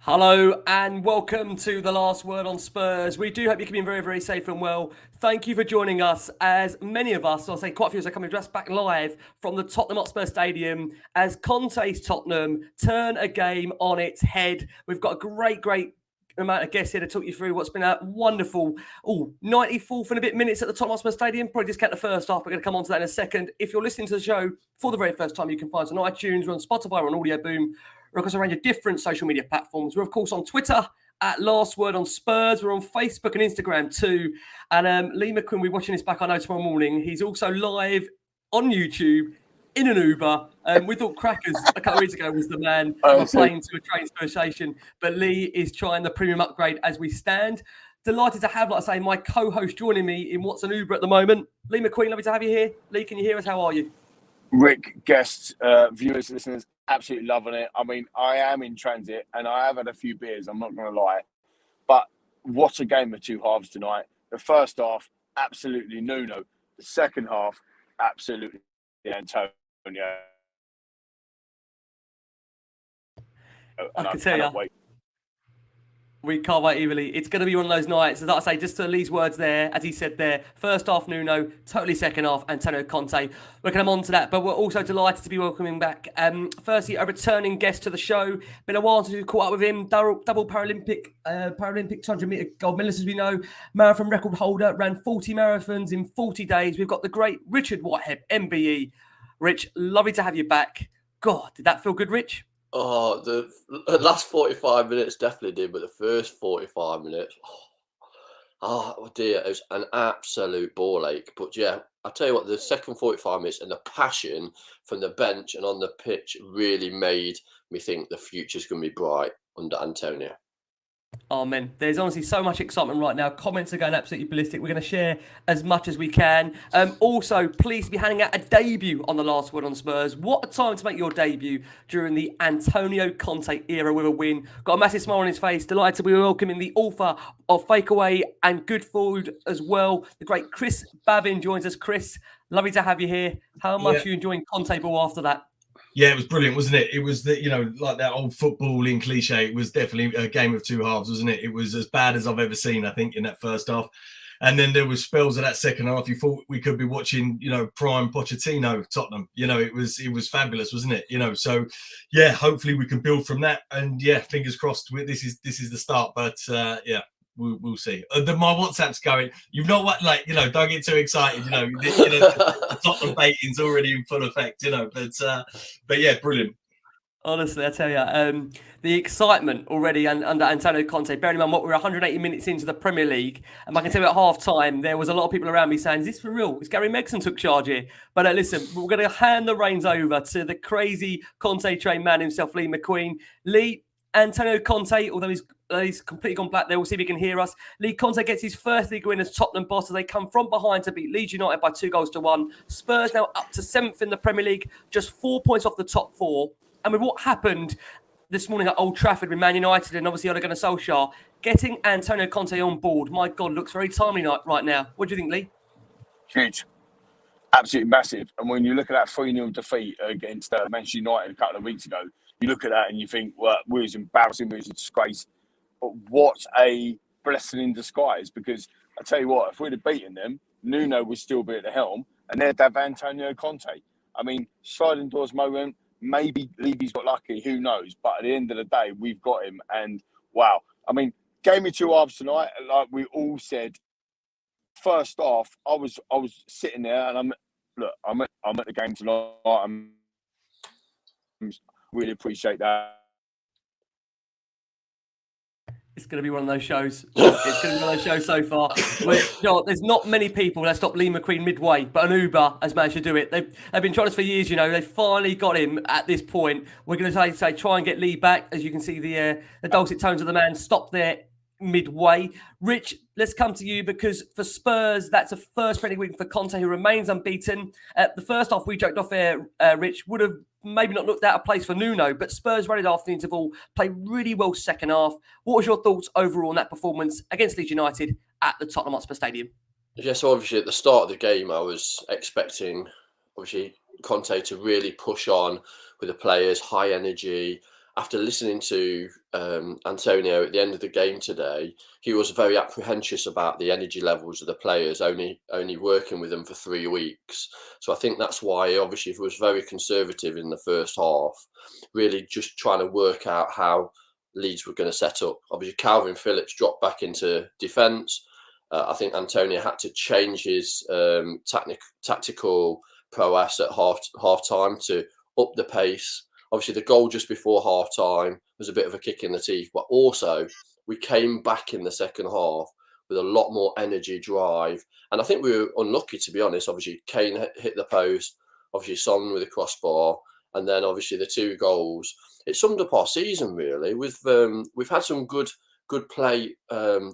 Hello and welcome to the Last Word on Spurs. We do hope you're keeping very, very safe and well. Thank you for joining us, as many of us, I'll say quite a few of us, are coming just back live from the Tottenham Hotspur Stadium as Conte's Tottenham turn a game on its head. We've got a great amount of guests here to talk you through what's been a wonderful 94th and a bit minutes at the Tottenham Hotspur Stadium. Probably just count the first half. We're going to come on to that in a second. If you're listening to the show for the very first time, you can find us on iTunes, we're on Spotify, we're on Audio Boom. We're across a range of different social media platforms. We're, of course, on Twitter at Last Word on Spurs. We're on Facebook and Instagram too. And Lee McQueen, we're watching this back, I know, tomorrow morning. He's also live on YouTube in an Uber. We thought Crackers a couple of weeks ago was the man from a plane to a train station. But Lee is trying the premium upgrade as we stand. Delighted to have, like I say, my co-host joining me in what's an Uber at the moment. Lee McQueen, lovely to have you here. Lee, can you hear us? How are you? Rick, guests, viewers, listeners, absolutely loving it. I mean, I am in transit and I have had a few beers, I'm not going to lie. But what a game of two halves tonight. The first half, absolutely Nuno. The second half, absolutely Antonio. I can tell you. We can't wait either, Lee. It's going to be one of those nights, as I say, just to Lee's words there, as he said there, first half Nuno, totally second half Antonio Conte. We're going to come on to that, but we're also delighted to be welcoming back, firstly, a returning guest to the show. Been a while since we've caught up with him, double Paralympic 200-metre gold medalist, as we know, marathon record holder, ran 40 marathons in 40 days. We've got the great Richard Whitehead MBE. Rich, lovely to have you back. God, did that feel good, Rich? Oh, the last 45 minutes definitely did, but the first 45 minutes, oh dear, it was an absolute ball ache. But yeah, I'll tell you what, the second 45 minutes and the passion from the bench and on the pitch really made me think the future's going to be bright under Antonio. Amen. There's honestly so much excitement right now. Comments are going absolutely ballistic. We're going to share as much as we can. Also, pleased to be handing out a debut on the Last Word on Spurs. What a time to make your debut during the Antonio Conte era with a win. Got a massive smile on his face. Delighted to be welcoming the author of Fake Away and Good Food as well. The great Chris Bavin joins us. Chris, lovely to have you here. How much are you enjoying Conte ball after that? Yeah, it was brilliant, wasn't it? It was like that old footballing cliche. It was definitely a game of two halves, wasn't it? It was as bad as I've ever seen, I think, in that first half. And then there was spells of that second half. You thought we could be watching, prime Pochettino Tottenham. It was fabulous, wasn't it? So yeah, hopefully we can build from that. And yeah, fingers crossed. This is the start. But yeah. We'll see. My WhatsApp's going. You've not what don't get too excited. The Tottenham baiting's already in full effect. But yeah, brilliant. Honestly, I tell you, the excitement already under Antonio Conte. Bearing in mind what we're 180 minutes into the Premier League, and I can tell you at half time there was a lot of people around me saying, "Is this for real? Is Gary Megson took charge here?" But listen, we're going to hand the reins over to the crazy Conte trained man himself, Lee McQueen. Lee. Antonio Conte, although he's completely gone black there, we'll see if he can hear us. Lee Conte gets his first league win as Tottenham boss as they come from behind to beat Leeds United by 2-1. Spurs now up to 7th in the Premier League, just 4 points off the top 4. And with what happened this morning at Old Trafford with Man United and obviously Ole Gunnar Solskjaer, getting Antonio Conte on board, my God, looks very timely right now. What do you think, Lee? Huge. Absolutely massive. And when you look at that 3-0 defeat against Manchester United a couple of weeks ago, you look at that and you think, well, we was embarrassing, we was a disgrace. But what a blessing in disguise. Because I tell you what, if we'd have beaten them, Nuno would still be at the helm. And they'd have Antonio Conte. I mean, sliding doors moment, maybe Levy's got lucky, who knows? But at the end of the day, we've got him. And wow. I mean, game of two halves tonight, like we all said, first off, I was sitting there and I'm at the game tonight. Really appreciate that. It's going to be one of those shows. It's going to be one of those shows so far. There's not many people that stop Lee McQueen midway, but an Uber has managed to do it. They've been trying this for years, They finally got him at this point. We're going to say try and get Lee back. As you can see, the dulcet tones of the man stop there midway. Rich, let's come to you because for Spurs, that's a first Premier League win for Conte, who remains unbeaten. The first half, we joked off there, Rich, would have maybe not looked out of place for Nuno, but Spurs ran it after the interval, played really well second half. What was your thoughts overall on that performance against Leeds United at the Tottenham Hotspur Stadium? Yes, so obviously at the start of the game, I was expecting, Conte to really push on with the players, high energy, after listening to Antonio at the end of the game today, he was very apprehensive about the energy levels of the players, only working with them for 3 weeks. So I think that's why he obviously was very conservative in the first half, really just trying to work out how Leeds were going to set up. Obviously, Calvin Phillips dropped back into defence. I think Antonio had to change his tactical prowess at half time to up the pace. Obviously, the goal just before half time was a bit of a kick in the teeth, but also we came back in the second half with a lot more energy, drive. And I think we were unlucky, to be honest. Obviously, Kane hit the post, obviously Son with a crossbar, and then obviously the 2 goals. It summed up our season, really. We've had some good play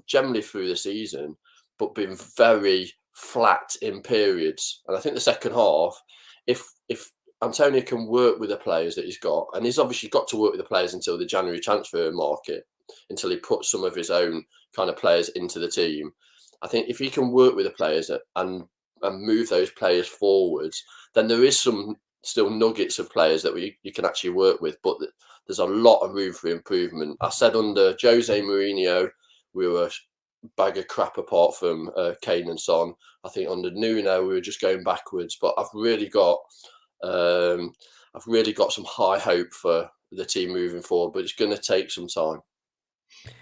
generally through the season, but been very flat in periods. And I think the second half, if Antonio can work with the players that he's got, and he's obviously got to work with the players until the January transfer market, until he puts some of his own kind of players into the team. I think if he can work with the players and move those players forwards, then there is some still nuggets of players that you can actually work with, but there's a lot of room for improvement. I said under Jose Mourinho, we were a bag of crap apart from Kane and Son. I think under Nuno, we were just going backwards, but I've really got some high hope for the team moving forward, but it's going to take some time.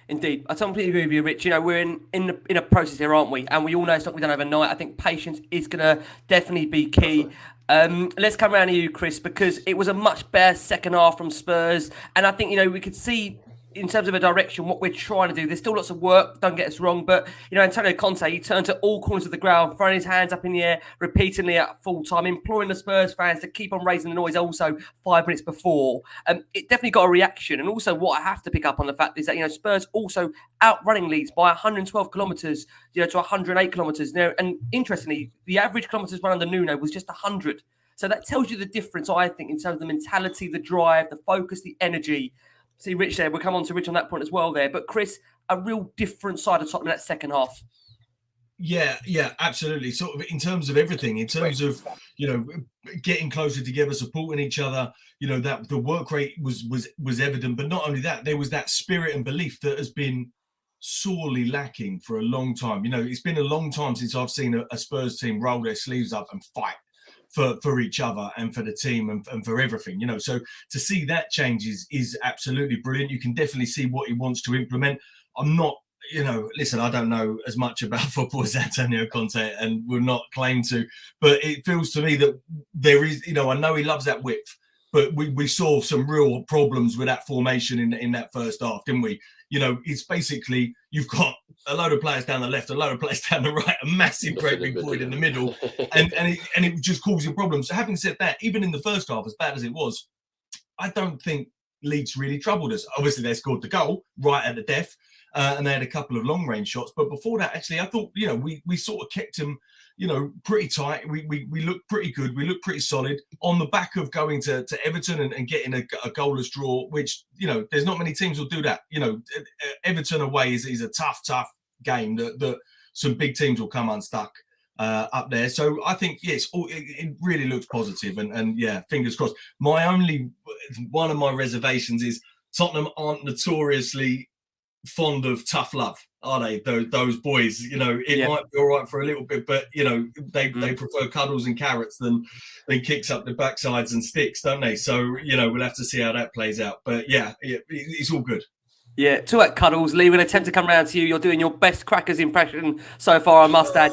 Indeed, I completely agree with you, Rich. You know, we're in a process here, aren't we? And we all know it's not going to be done overnight. I think patience is going to definitely be key. Let's come around to you, Chris, because it was a much better second half from Spurs, and I think, you know, we could see in terms of a direction what we're trying to do. There's still lots of work, don't get us wrong, but, you know, Antonio Conte, he turned to all corners of the ground, throwing his hands up in the air repeatedly at full time, imploring the Spurs fans to keep on raising the noise also 5 minutes before. It definitely got a reaction. And also what I have to pick up on the fact is that, you know, Spurs also outrunning Leeds by 112 kilometres, you know, to 108 kilometres. You know, and interestingly, the average kilometres run under Nuno was just 100. So that tells you the difference, I think, in terms of the mentality, the drive, the focus, the energy. See, Rich there, we'll come on to Rich on that point as well there. But Chris, a real different side of Tottenham in that second half. Yeah, absolutely. Sort of in terms of everything, in terms of, you know, getting closer together, supporting each other, you know, that the work rate was evident. But not only that, there was that spirit and belief that has been sorely lacking for a long time. You know, it's been a long time since I've seen a Spurs team roll their sleeves up and fight for each other and for the team and for everything, you know. So to see that change is absolutely brilliant. You can definitely see what he wants to implement. I'm not, you know, listen, I don't know as much about football as Antonio Conte and will not claim to, but it feels to me that there is, you know, I know he loves that width, but we saw some real problems with that formation in that first half, didn't we? You know, it's basically you've got a load of players down the left, a load of players down the right, a massive great big void in the middle, and it just causing problems. So having said that, even in the first half, as bad as it was, I don't think Leeds really troubled us. Obviously, they scored the goal right at the death, and they had a couple of long range shots. But before that, actually, I thought, you know, we sort of kept them, you know, pretty tight. We looked pretty good. We looked pretty solid on the back of going to Everton and getting a goalless draw, which, you know, there's not many teams will do that. You know, Everton away is a tough game that some big teams will come unstuck up there. So I think, yes, it really looks positive. And yeah, fingers crossed. One of my reservations is Tottenham aren't notoriously fond of tough love, are they? Those boys, you know, it might be all right for a little bit, but, you know, they prefer cuddles and carrots than kicks up the backsides and sticks, don't they? So, you know, we'll have to see how that plays out. But yeah, it's all good. Yeah, two at Cuddles. Lee, we'll attempt to come around to you. You're doing your best Crackers impression so far, I must add.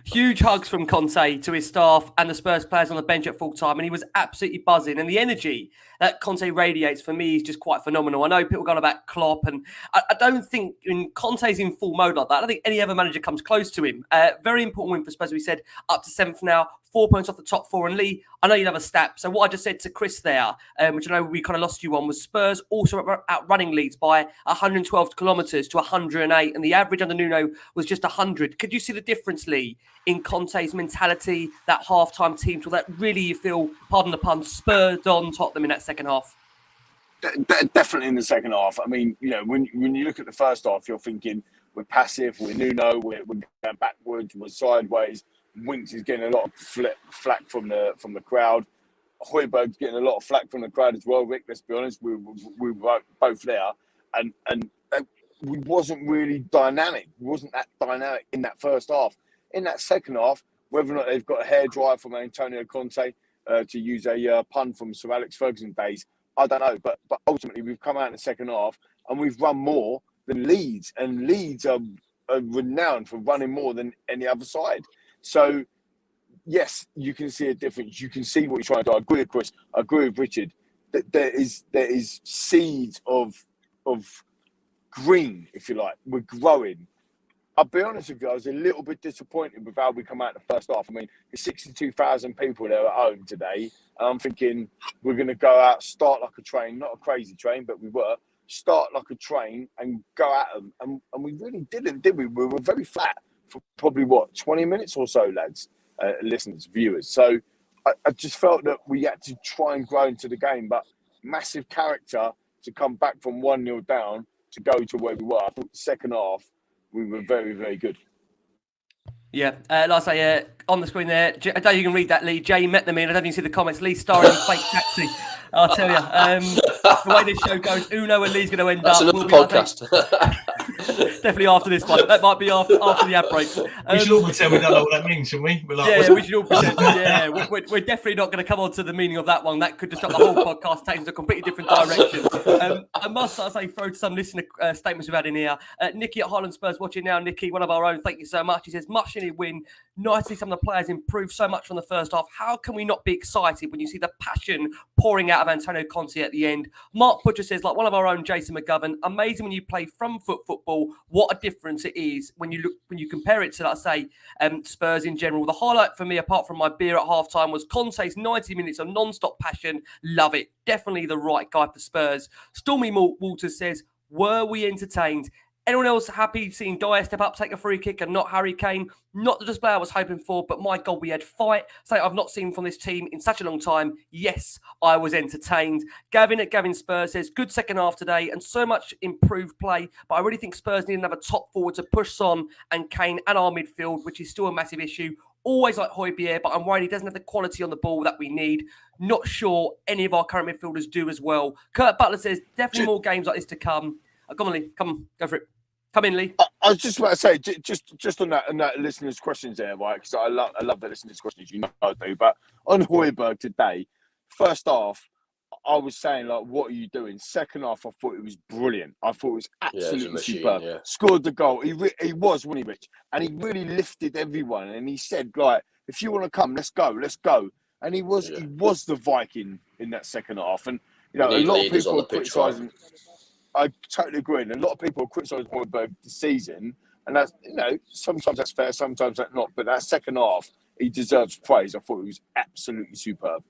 Huge hugs from Conte to his staff and the Spurs players on the bench at full time, and he was absolutely buzzing. And the energy that Conte radiates for me is just quite phenomenal. I know people go on about Klopp, and I don't think when Conte's in full mode like that, I don't think any other manager comes close to him. Very important win for Spurs, we said, up to 7th now, 4 points off the top 4. And Lee, I know you'd have a stat. So what I just said to Chris there, which I know we kind of lost you on, was Spurs also outrunning Leeds by 112 kilometres to 108. And the average under Nuno was just 100. Could you see the difference, Lee, in Conte's mentality, that half-time team, to that really you feel, pardon the pun, spurred on Tottenham in that second half? Definitely in the second half. I mean, you know, when you look at the first half, you're thinking we're passive, we're Nuno, we're going backwards, we're sideways. Winks is getting a lot of flack from the crowd. Hojbjerg's getting a lot of flack from the crowd as well, Rick. Let's be honest, we were both there, and we wasn't really dynamic. We wasn't that dynamic in that first half. In that second half, whether or not they've got a hairdryer from Antonio Conte, to use a pun from Sir Alex Ferguson days, I don't know. But ultimately, we've come out in the second half and we've run more than Leeds, and Leeds are renowned for running more than any other side. So, yes, you can see a difference. You can see what you're trying to do. I agree with Chris. I agree with Richard. That there is seeds of green, if you like. We're growing. I'll be honest with you, I was a little bit disappointed with how we come out in the first half. I mean, there's 62,000 people there at home today. And I'm thinking we're going to go out, start like a train, not a crazy train, but we were, start like a train and go at them. And we really didn't, did we? We were very flat for probably, 20 minutes or so, lads, listeners, viewers. So I just felt that we had to try and grow into the game, but massive character to come back from 1-0 down to go to where we were. I thought the second half, we were very, very good. Yeah, like I say, on the screen there, I don't know if you can read that, Lee. Jay met them in. I don't know if you can see the comments. Lee starring in fake taxi. I'll tell you. The way this show goes, Uno and Lee's going to end That's up. another podcast. Definitely after this one. That might be after the ad break. We should all pretend we don't know what that means, shouldn't we? We're like, yeah, we should all pretend. Yeah, we're definitely not going to come on to the meaning of that one. That could disrupt the whole podcast, take us in a completely different direction. I must say, throw some listener statements we've had in here. Nicky at Highland Spurs watching now. Nicky, one of our own, thank you so much. He says, much needed win. Nice to see some of the players improve so much from the first half. How can we not be excited when you see the passion pouring out of Antonio Conte at the end? Mark Butcher says, like one of our own, Jason McGovern, amazing when you play front foot football. What a difference it is when you compare it to, let's say, Spurs in general. The highlight for me, apart from my beer at halftime, was Conte's 90 minutes of non-stop passion. Love it. Definitely the right guy for Spurs. Stormy Walters says, were we entertained? Anyone else happy seeing Dier step up, take a free kick and not Harry Kane? Not the display I was hoping for, but my God, we had fight. Something I've not seen from this team in such a long time. Yes, I was entertained. Gavin at Gavin Spurs says, good second half today and so much improved play, but I really think Spurs need another top forward to push Son and Kane and our midfield, which is still a massive issue. Always like Hojbjerg, but I'm worried he doesn't have the quality on the ball that we need. Not sure any of our current midfielders do as well. Kurt Butler says, definitely more games like this to come. Come on, Lee. Come on, go for it. Come in, Lee. I was just about to say, just on that listeners' questions there, right? Because I love the listeners' questions, you know I do. But on Hojbjerg today, first half, I was saying, like, what are you doing? Second half, I thought it was brilliant. I thought it was absolutely superb. Yeah. Scored the goal. He was, wasn't he, Rich? And he really lifted everyone. And he said, like, if you want to come, let's go. And he was the Viking in that second half. And, you know, a lot of people are criticising. I totally agree. And a lot of people are criticising Hojbjerg this season. And that's, you know, sometimes that's fair, sometimes that's not. But that second half, he deserves praise. I thought it was absolutely superb.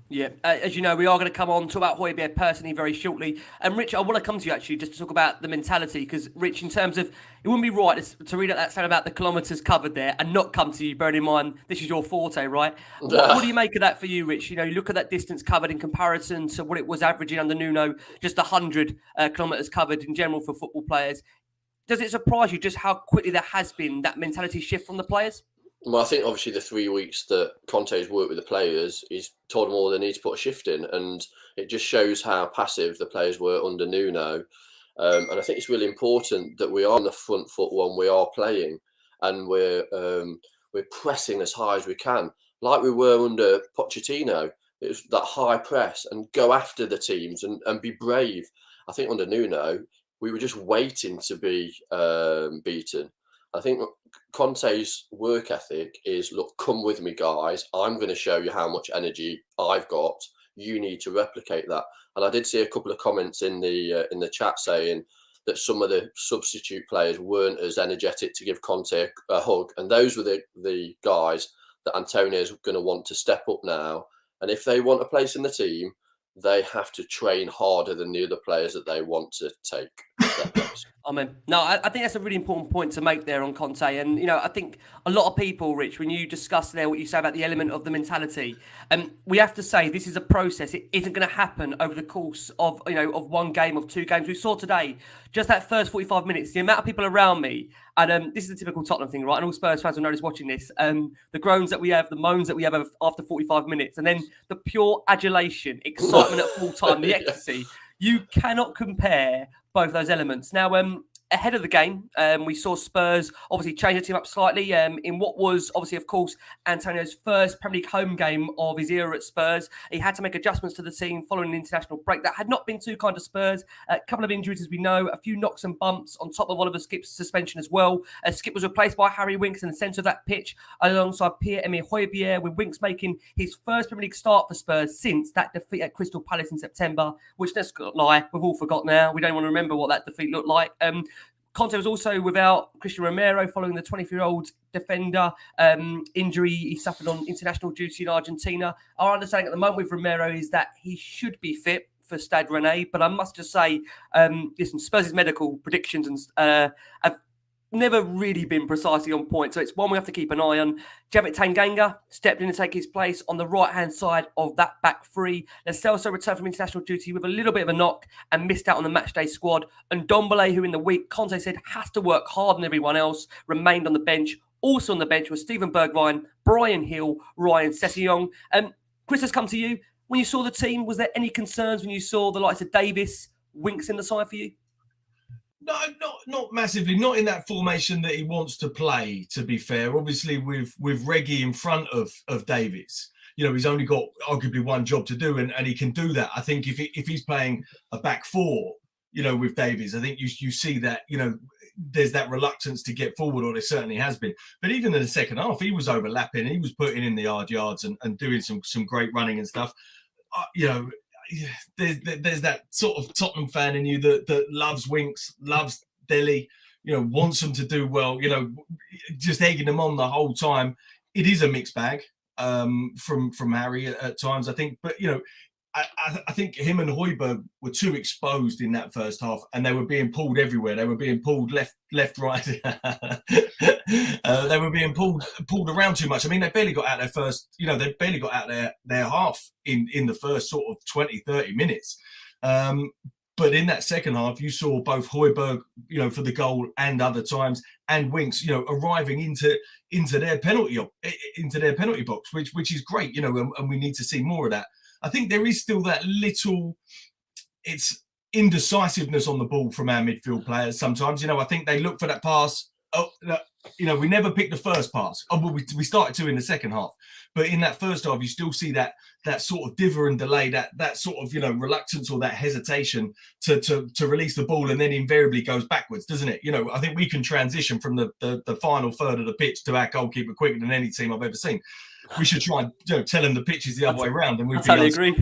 Yeah, as you know, we are going to come on to talk about Hojbjerg personally very shortly. And Rich, I want to come to you actually just to talk about the mentality, because Rich, in terms of, it wouldn't be right to read out that sound about the kilometres covered there and not come to you, bearing in mind this is your forte, right? What do you make of that for you, Rich? You know, you look at that distance covered in comparison to what it was averaging under Nuno, just 100 kilometres covered in general for football players. Does it surprise you just how quickly there has been that mentality shift from the players? Well, I think obviously the 3 weeks that Conte's worked with the players, he's told them all they need to put a shift in, and it just shows how passive the players were under Nuno. And I think it's really important that we are on the front foot when we are playing, and we're pressing as high as we can, like we were under Pochettino. It was that high press and go after the teams and be brave. I think under Nuno, we were just waiting to be beaten. I think Conte's work ethic is, look, come with me, guys. I'm going to show you how much energy I've got. You need to replicate that. And I did see a couple of comments in the chat saying that some of the substitute players weren't as energetic to give Conte a hug. And those were the guys that Antonio's going to want to step up now. And if they want a place in the team, they have to train harder than the other players that they want to take their place. Amen. No, I think that's a really important point to make there on Conte. And, I think a lot of people, Rich, when you discuss there what you say about the element of the mentality, we have to say this is a process. It isn't going to happen over the course of, of one game, of two games. We saw today, just that first 45 minutes, the amount of people around me, and this is a typical Tottenham thing, right? And all Spurs fans will notice watching this, the groans that we have, the moans that we have after 45 minutes, and then the pure adulation, excitement at full time, the ecstasy. You cannot compare both those elements. Now, ahead of the game, we saw Spurs obviously change the team up slightly in what was obviously, of course, Antonio's first Premier League home game of his era at Spurs. He had to make adjustments to the team following an international break that had not been too kind to Spurs. A couple of injuries, as we know, a few knocks and bumps on top of Oliver Skipp's suspension as well. Skip was replaced by Harry Winks in the centre of that pitch alongside Pierre-Emile Hojbjerg, with Winks making his first Premier League start for Spurs since that defeat at Crystal Palace in September, which, let's not lie, we've all forgotten now. We don't want to remember what that defeat looked like. Conte was also without Christian Romero following the 24-year-old defender injury he suffered on international duty in Argentina. Our understanding at the moment with Romero is that he should be fit for Stade Rennais, but I must just say, listen, Spurs' medical predictions have never really been precisely on point, so it's one we have to keep an eye on. Javid Tanganga stepped in to take his place on the right-hand side of that back three. Lo Celso returned from international duty with a little bit of a knock and missed out on the matchday squad. And Ndombele, who in the week Conte said has to work harder than everyone else, remained on the bench. Also on the bench was Steven Bergwijn, Brian Hill, Ryan Sessegnon. Chris, has come to you. When you saw the team, was there any concerns when you saw the likes of Davies, Winks in the side for you? No, not massively. Not in that formation that he wants to play, to be fair. Obviously, with Reggie in front of Davies, he's only got arguably one job to do, and he can do that. I think if he's playing a back four, with Davies, I think you see that, there's that reluctance to get forward, or there certainly has been. But even in the second half, he was overlapping, he was putting in the yards and doing some great running and stuff. There's that sort of Tottenham fan in you that loves Winks, loves Dele, wants them to do well, just egging them on the whole time. It is a mixed bag from Harry at times, I think. But, I think him and Hojbjerg were too exposed in that first half, and they were being pulled everywhere. They were being pulled left, right. They were being pulled around too much. I mean, they barely got out their first, they barely got out their half in the first sort of 20, 30 minutes. But in that second half, you saw both Hojbjerg, for the goal and other times, and Winks, arriving into their penalty box, which is great, and we need to see more of that. I think there is still that little, it's indecisiveness on the ball from our midfield players sometimes. I think they look for that pass. Oh, we never picked the first pass. Oh, well, we started to in the second half. But in that first half, you still see that sort of diver and delay, that sort of, reluctance or that hesitation to release the ball, and then invariably goes backwards, doesn't it? I think we can transition from the final third of the pitch to our goalkeeper quicker than any team I've ever seen. We should try and tell them the pitch is the other way around, and we'd totally agree.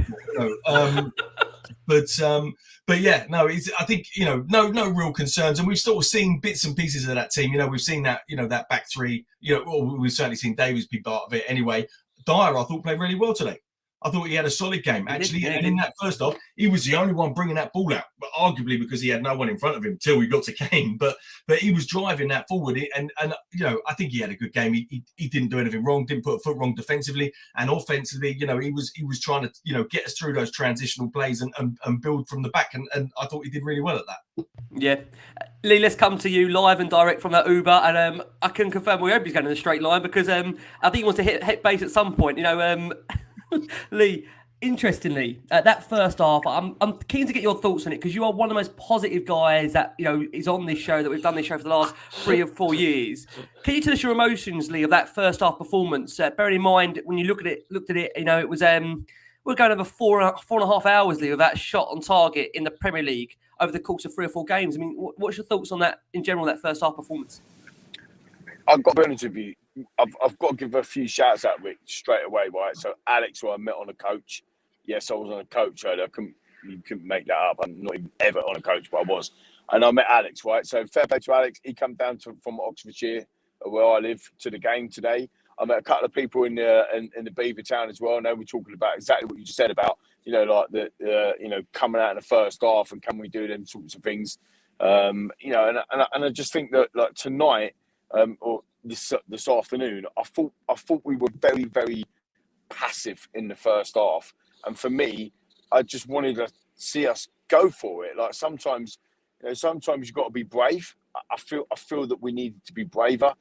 But yeah, no, I think no real concerns, and we've sort of seen bits and pieces of that team. We've seen that that back three. Or we've certainly seen Davies be part of it. Anyway, Dier, I thought, played really well today. I thought he had a solid game, actually. And in that first half, he was the only one bringing that ball out, but arguably because he had no one in front of him till we got to Kane. But he was driving that forward, and I think he had a good game. He didn't do anything wrong, didn't put a foot wrong defensively, and offensively, he was trying to get us through those transitional plays and build from the back, and I thought he did really well at that. Yeah. Lee, let's come to you live and direct from that Uber, and I can confirm we hope he's going in a straight line, because I think he wants to hit base at some point. Lee, interestingly, that first half, I'm keen to get your thoughts on it, because you are one of the most positive guys that is on this show, that we've done this show for the last 3 or 4 years. Can you tell us your emotions, Lee, of that first half performance? Bearing in mind, when you looked at it, it was we're going over four and a half hours, Lee, of that shot on target in the Premier League over the course of 3 or 4 games. I mean, what's your thoughts on that in general, that first half performance? I've got to be honest with you. I've got to give a few shouts out, Rick, straight away, right? So Alex, who I met on a coach. Yes, I was on a coach. You couldn't make that up. I'm not even ever on a coach, but I was. And I met Alex, right? So fair play to Alex. He come down from Oxfordshire, where I live, to the game today. I met a couple of people in the Beaver Town as well, and they were talking about exactly what you just said about, like the coming out in the first half and can we do them sorts of things. You know, and I just think that like tonight or this afternoon, I thought we were very, very passive in the first half, and for me, I just wanted to see us go for it. Like sometimes you've got to be brave. I feel that we needed to be braver.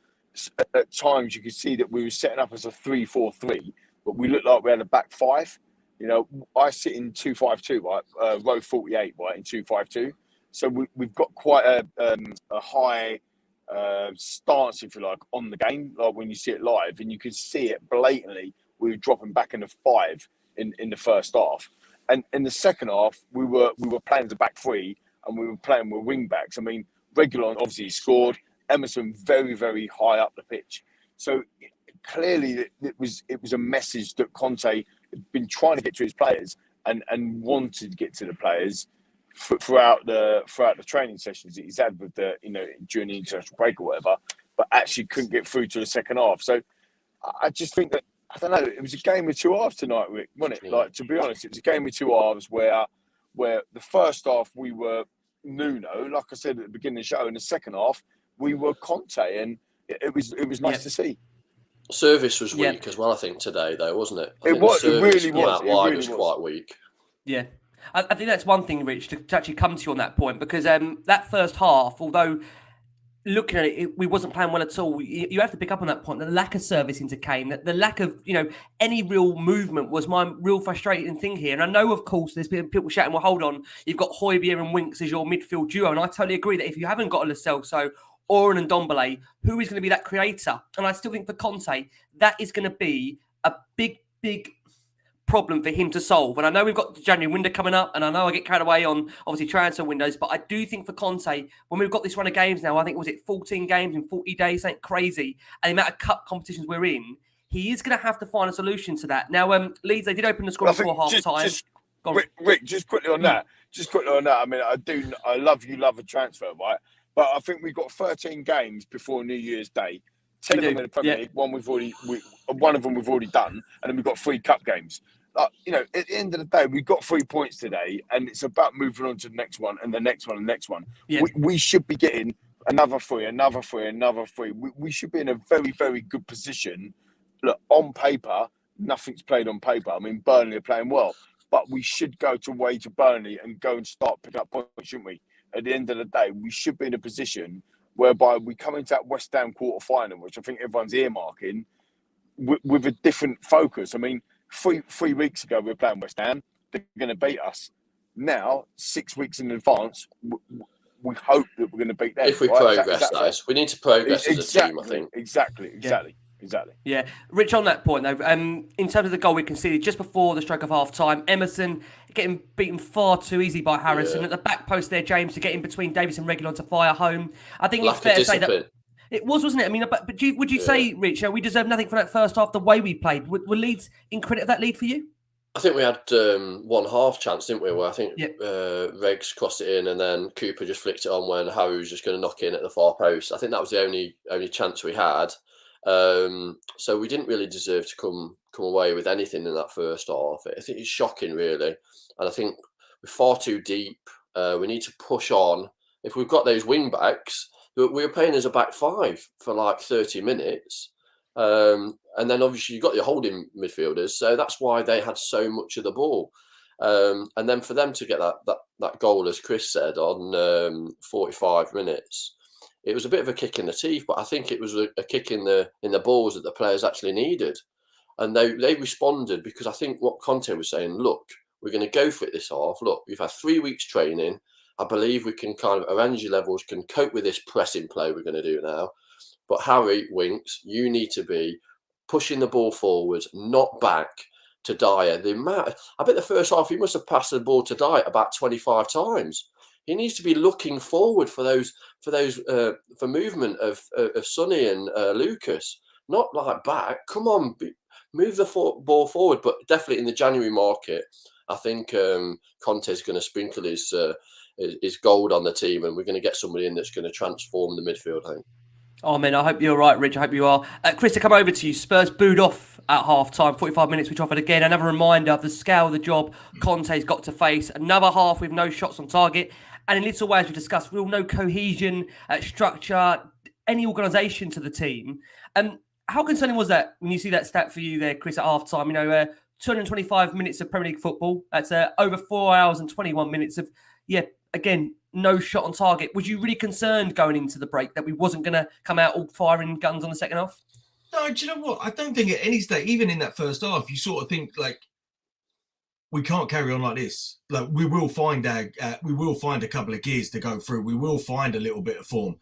At times, you could see that we were setting up as a 3-4-3, but we looked like we had a back five. You know, I sit in 2-5-2, right? Row 48, right, in 2-5-2. So we've got quite a high stance, if you like, on the game. Like when you see it live, and you can see it blatantly. We were dropping back into 5 in the first half, and in the second half, we were playing the back 3, and we were playing with wing backs. I mean, Reguilon obviously scored. Emerson very, very high up the pitch. So clearly, it was a message that Conte had been trying to get to his players and wanted to get to the players throughout the training sessions that he's had with the, you know, during the international break or whatever, but actually couldn't get through to the second half. So I just think that, I don't know, it was a game with two halves tonight, Rick, wasn't it? Like, to be honest, it was a game with two halves where the first half we were Nuno, like I said at the beginning of the show, in the second half we were Conte, and it was nice to see. Service was weak as well, I think, today, though, wasn't it? It really was quite weak. Yeah. I think that's one thing, Rich, to actually come to you on that point, because that first half, although looking at it, we wasn't playing well at all. You have to pick up on that point. The lack of service into Kane, the lack of, you know, any real movement was my real frustrating thing here. And I know, of course, there's been people shouting, well, hold on, you've got Hojbjerg and Winks as your midfield duo. And I totally agree that if you haven't got a Lo Celso, Oren and Ndombele, who is going to be that creator? And I still think for Conte, that is going to be a big problem for him to solve. And I know we've got the January window coming up, and I know I get carried away on obviously transfer windows, but I do think for Conte, when we've got this run of games now, I think, was it 14 games in 40 days, something crazy, and the amount of cup competitions we're in, he is going to have to find a solution to that. Now, Leeds, they did open the score before half time. Rick, just quickly on that. I mean, I love a transfer, right? But I think we've got 13 games before New Year's Day. 10 of them in the Premier League. One of them we've already done, and then we've got 3 cup games. You know, at the end of the day, we've got 3 points today, and it's about moving on to the next one, and the next one, and the next one. Yeah. We should be getting another 3. We should be in a very, very good position. Look, on paper, nothing's played on paper. I mean, Burnley are playing well, but we should go away to Burnley and go and start picking up points, shouldn't we? At the end of the day, we should be in a position whereby we come into that West Ham quarter-final, which I think everyone's earmarking, with a different focus. I mean, three weeks ago, we were playing West Ham. They're going to beat us. Now, 6 weeks in advance, we hope that we're going to beat them. If we progress, guys. We need to progress as a team, I think. Exactly. Yeah. Rich, on that point, though, in terms of the goal we conceded just before the stroke of half-time, Emerson getting beaten far too easy by Harrison. At the back post there, James, to get in between Davies and Reguilon to fire home. I think it's fair to say that it was, wasn't it? I mean, but would you say, Rich, we deserve nothing from that first half, the way we played? Were Leeds in credit of that lead for you? I think we had one half chance, didn't we? Where I think Regs crossed it in, and then Cooper just flicked it on when Harry was just going to knock in at the far post. I think that was the only chance we had. So we didn't really deserve to come away with anything in that first half. I think it's shocking, really. And I think we're far too deep. We need to push on. If we've got those wing backs, we were playing as a back 5 for like 30 minutes. And then obviously you've got your holding midfielders. So that's why they had so much of the ball. And then for them to get that goal, as Chris said, on 45 minutes, it was a bit of a kick in the teeth, but I think it was a kick in the balls that the players actually needed. And they responded, because I think what Conte was saying, look, we're going to go for it this half. Look, we've had 3 weeks training. I believe we can kind of, our energy levels can cope with this pressing play we're going to do now. But Harry, Winks, you need to be pushing the ball forwards, not back to Dier. I bet the first half he must have passed the ball to Dier about 25 times. He needs to be looking forward for movement of Sonny and Lucas, not like back. Come on, move the ball forward. But definitely in the January market, I think Conte's going to sprinkle his gold on the team, and we're going to get somebody in that's going to transform the midfield, I think. Oh, man, I hope you're right, Rich. I hope you are. Chris, to come over to you, Spurs booed off at half-time, 45 minutes, which offered again another reminder of the scale of the job Conte's got to face. Another half with no shots on target. and in little ways we discussed, real no cohesion, structure, any organisation to the team. How concerning was that when you see that stat for you there, Chris, at half time? 225 minutes of Premier League football. That's over 4 hours and 21 minutes of, again, no shot on target. Was you really concerned going into the break that we wasn't going to come out all firing guns on the second half? No, do you know what? I don't think at any stage, even in that first half, you sort of think like, we can't carry on like this. Like we will find a couple of gears to go through. We will find a little bit of form.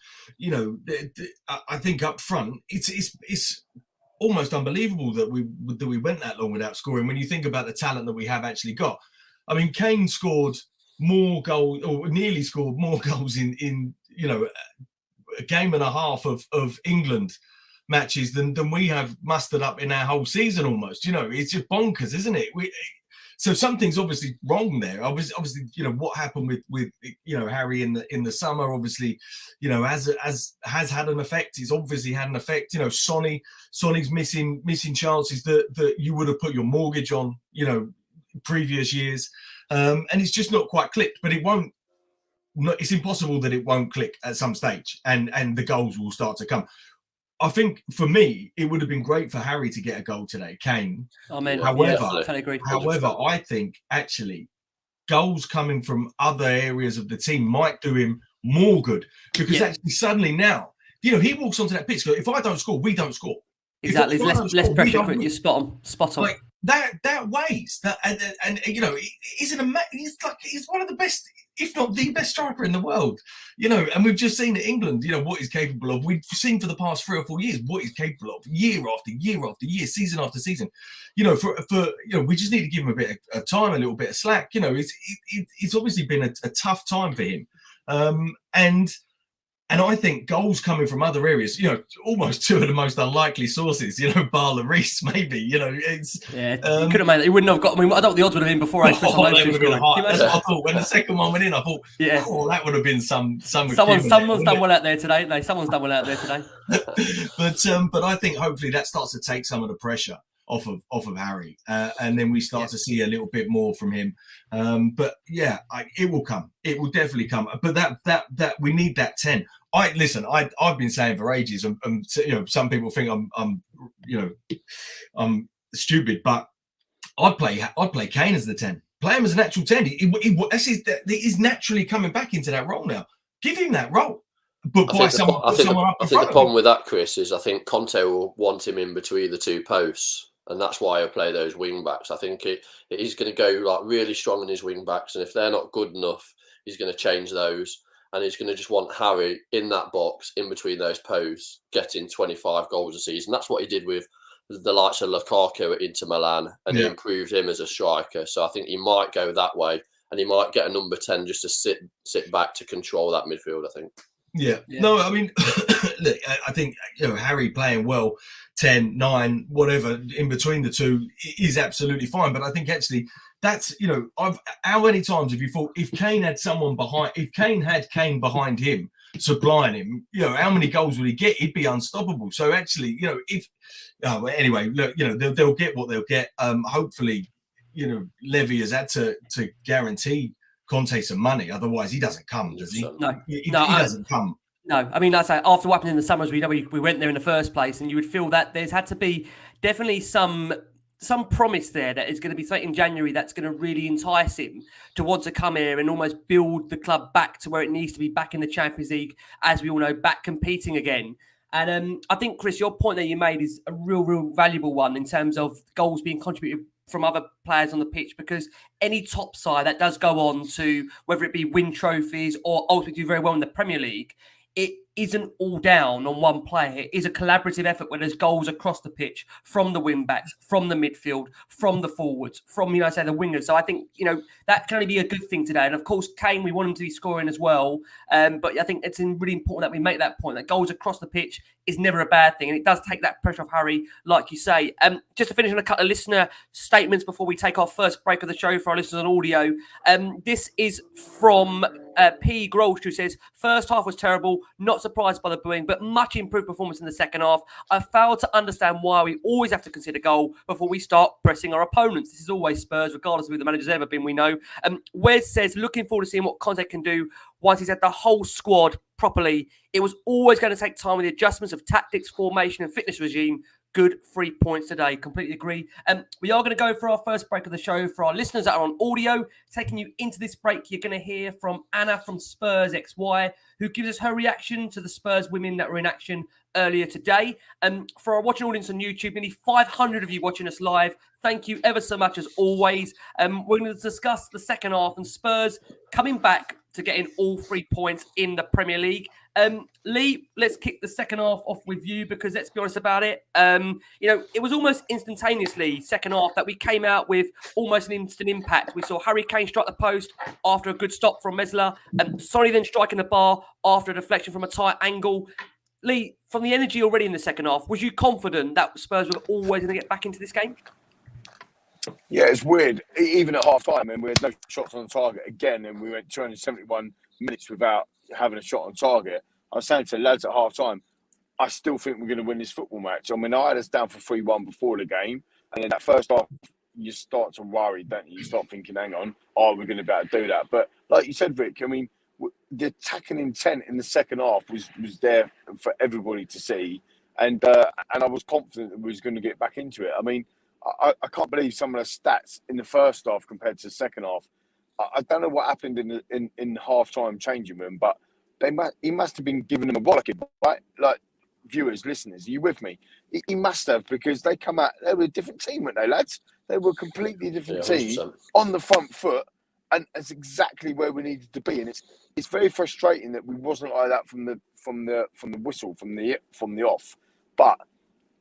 I think up front, it's almost unbelievable that we went that long without scoring. When you think about the talent that we have actually got, I mean, Kane scored more goals, or nearly scored more goals in a game and a half of England matches than we have mustered up in our whole season almost. It's just bonkers, isn't it? So something's obviously wrong there. Obviously, what happened with Harry in the summer. Obviously, has had an effect. He's obviously had an effect. Sonny's missing chances that you would have put your mortgage on. Previous years, and it's just not quite clicked. But it won't. It's impossible that it won't click at some stage, and the goals will start to come. I think for me, it would have been great for Harry to get a goal today, Kane. However, I think actually goals coming from other areas of the team might do him more good, because actually suddenly now, he walks onto that pitch. If I don't score, we don't score. Exactly, less pressure. You're spot on. Like that weighs that, and he's one of the best, if not the best striker in the world. And we've just seen at England, what he's capable of. We've seen for the past 3 or 4 years what he's capable of, year after year after year, season after season. We just need to give him a bit of time, a little bit of slack. It's obviously been a tough time for him, and I think goals coming from other areas, almost two of the most unlikely sources, bar Lloris, maybe, it's... Yeah, he could have made it. He wouldn't have got... I don't know what the odds would have been before I pressed on those two. That's what I thought. When the second one went in, I thought, that would have been someone's done well out there today. No, someone's done well out there today. But I think hopefully that starts to take some of the pressure off of Harry, and then we start to see a little bit more from him. It will come. It will definitely come. But that we need that 10. I've been saying for ages, and some people think I'm stupid, but I'd play Kane as the 10. Play him as an actual 10. He's naturally coming back into that role now. Give him that role. But I think the problem with that, Chris, is I think Conte will want him in between the two posts, and that's why he'll play those wing backs. I think he's going to go like really strong in his wing backs, and if they're not good enough, he's going to change those. And he's going to just want Harry in that box, in between those posts, getting 25 goals a season. That's what he did with the likes of Lukaku at Inter Milan, and he improved him as a striker. So I think he might go that way, and he might get a number 10 just to sit back to control that midfield, I think. Yeah. No, I mean, look, I think Harry playing well, 10, 9, whatever, in between the two is absolutely fine. But I think actually that's, how many times have you thought if Kane had Kane behind him, supplying him, how many goals would he get? He'd be unstoppable. So actually, anyway, look, they'll get what they'll get. Hopefully, Levy has had to guarantee Conte some money, otherwise he doesn't come, does he? No, he doesn't come. No, I mean, that's after what happened in the summers, we went there in the first place, and you would feel that there's had to be definitely some promise there that is going to be something in January that's going to really entice him to want to come here and almost build the club back to where it needs to be, back in the Champions League, as we all know, back competing again. And I think, Chris, your point that you made is a real valuable one in terms of goals being contributed from other players on the pitch, because any top side that does go on to, whether it be win trophies or ultimately do very well in the Premier League, it isn't all down on one player. It is a collaborative effort where there's goals across the pitch from the wing backs, from the midfield, from the forwards, from, the wingers. So I think, that can only be a good thing today. And of course, Kane, we want him to be scoring as well. But I think it's really important that we make that point, that goals across the pitch is never a bad thing. And it does take that pressure off Harry, like you say. Just to finish on a couple of listener statements before we take our first break of the show for our listeners on audio. This is from P. Grolsch, who says, first half was terrible, not not surprised by the booing, but much improved performance in the second half. I fail to understand why we always have to consider goal before we start pressing our opponents. This is always Spurs, regardless of who the manager's ever been, we know. Wes says, looking forward to seeing what Conte can do once he's had the whole squad properly. It was always going to take time with the adjustments of tactics, formation and fitness regime. Good 3 points today. Completely agree. We are going to go for our first break of the show. For our listeners that are on audio, taking you into this break, you're going to hear from Anna from Spurs XY, who gives us her reaction to the Spurs women that were in action earlier today. For our watching audience on YouTube, nearly 500 of you watching us live. Thank you ever so much as always. We're going to discuss the second half and Spurs coming back to getting all 3 points in the Premier League. Lee, let's kick the second half off with you because let's be honest about it. It was almost instantaneously second half that we came out with almost an instant impact. We saw Harry Kane strike the post after a good stop from Mesler, and Sonny then striking the bar after a deflection from a tight angle. Lee, from the energy already in the second half, was you confident that Spurs were always going to get back into this game? Yeah, it's weird. Even at half time, and we had no shots on target again, and we went 271 minutes without having a shot on target. I was saying to the lads at half time, I still think we're going to win this football match. I mean, I had us down for 3-1 before the game, and then that first half, you start to worry, don't you? You start thinking, hang on, are we going to be able to do that? But like you said, Rick, I mean, the attacking intent in the second half was there for everybody to see, and I was confident that we was going to get back into it. I mean, I can't believe some of the stats in the first half compared to the second half. I don't know what happened in the half-time changing room, but he must have been giving them a bollocking, right? Like, viewers, listeners, are you with me? He must have, because they come out, they were a different team, weren't they, lads? They were a completely different team 100%. On the front foot, and that's exactly where we needed to be. And it's very frustrating that we wasn't like that from the whistle, from the off. But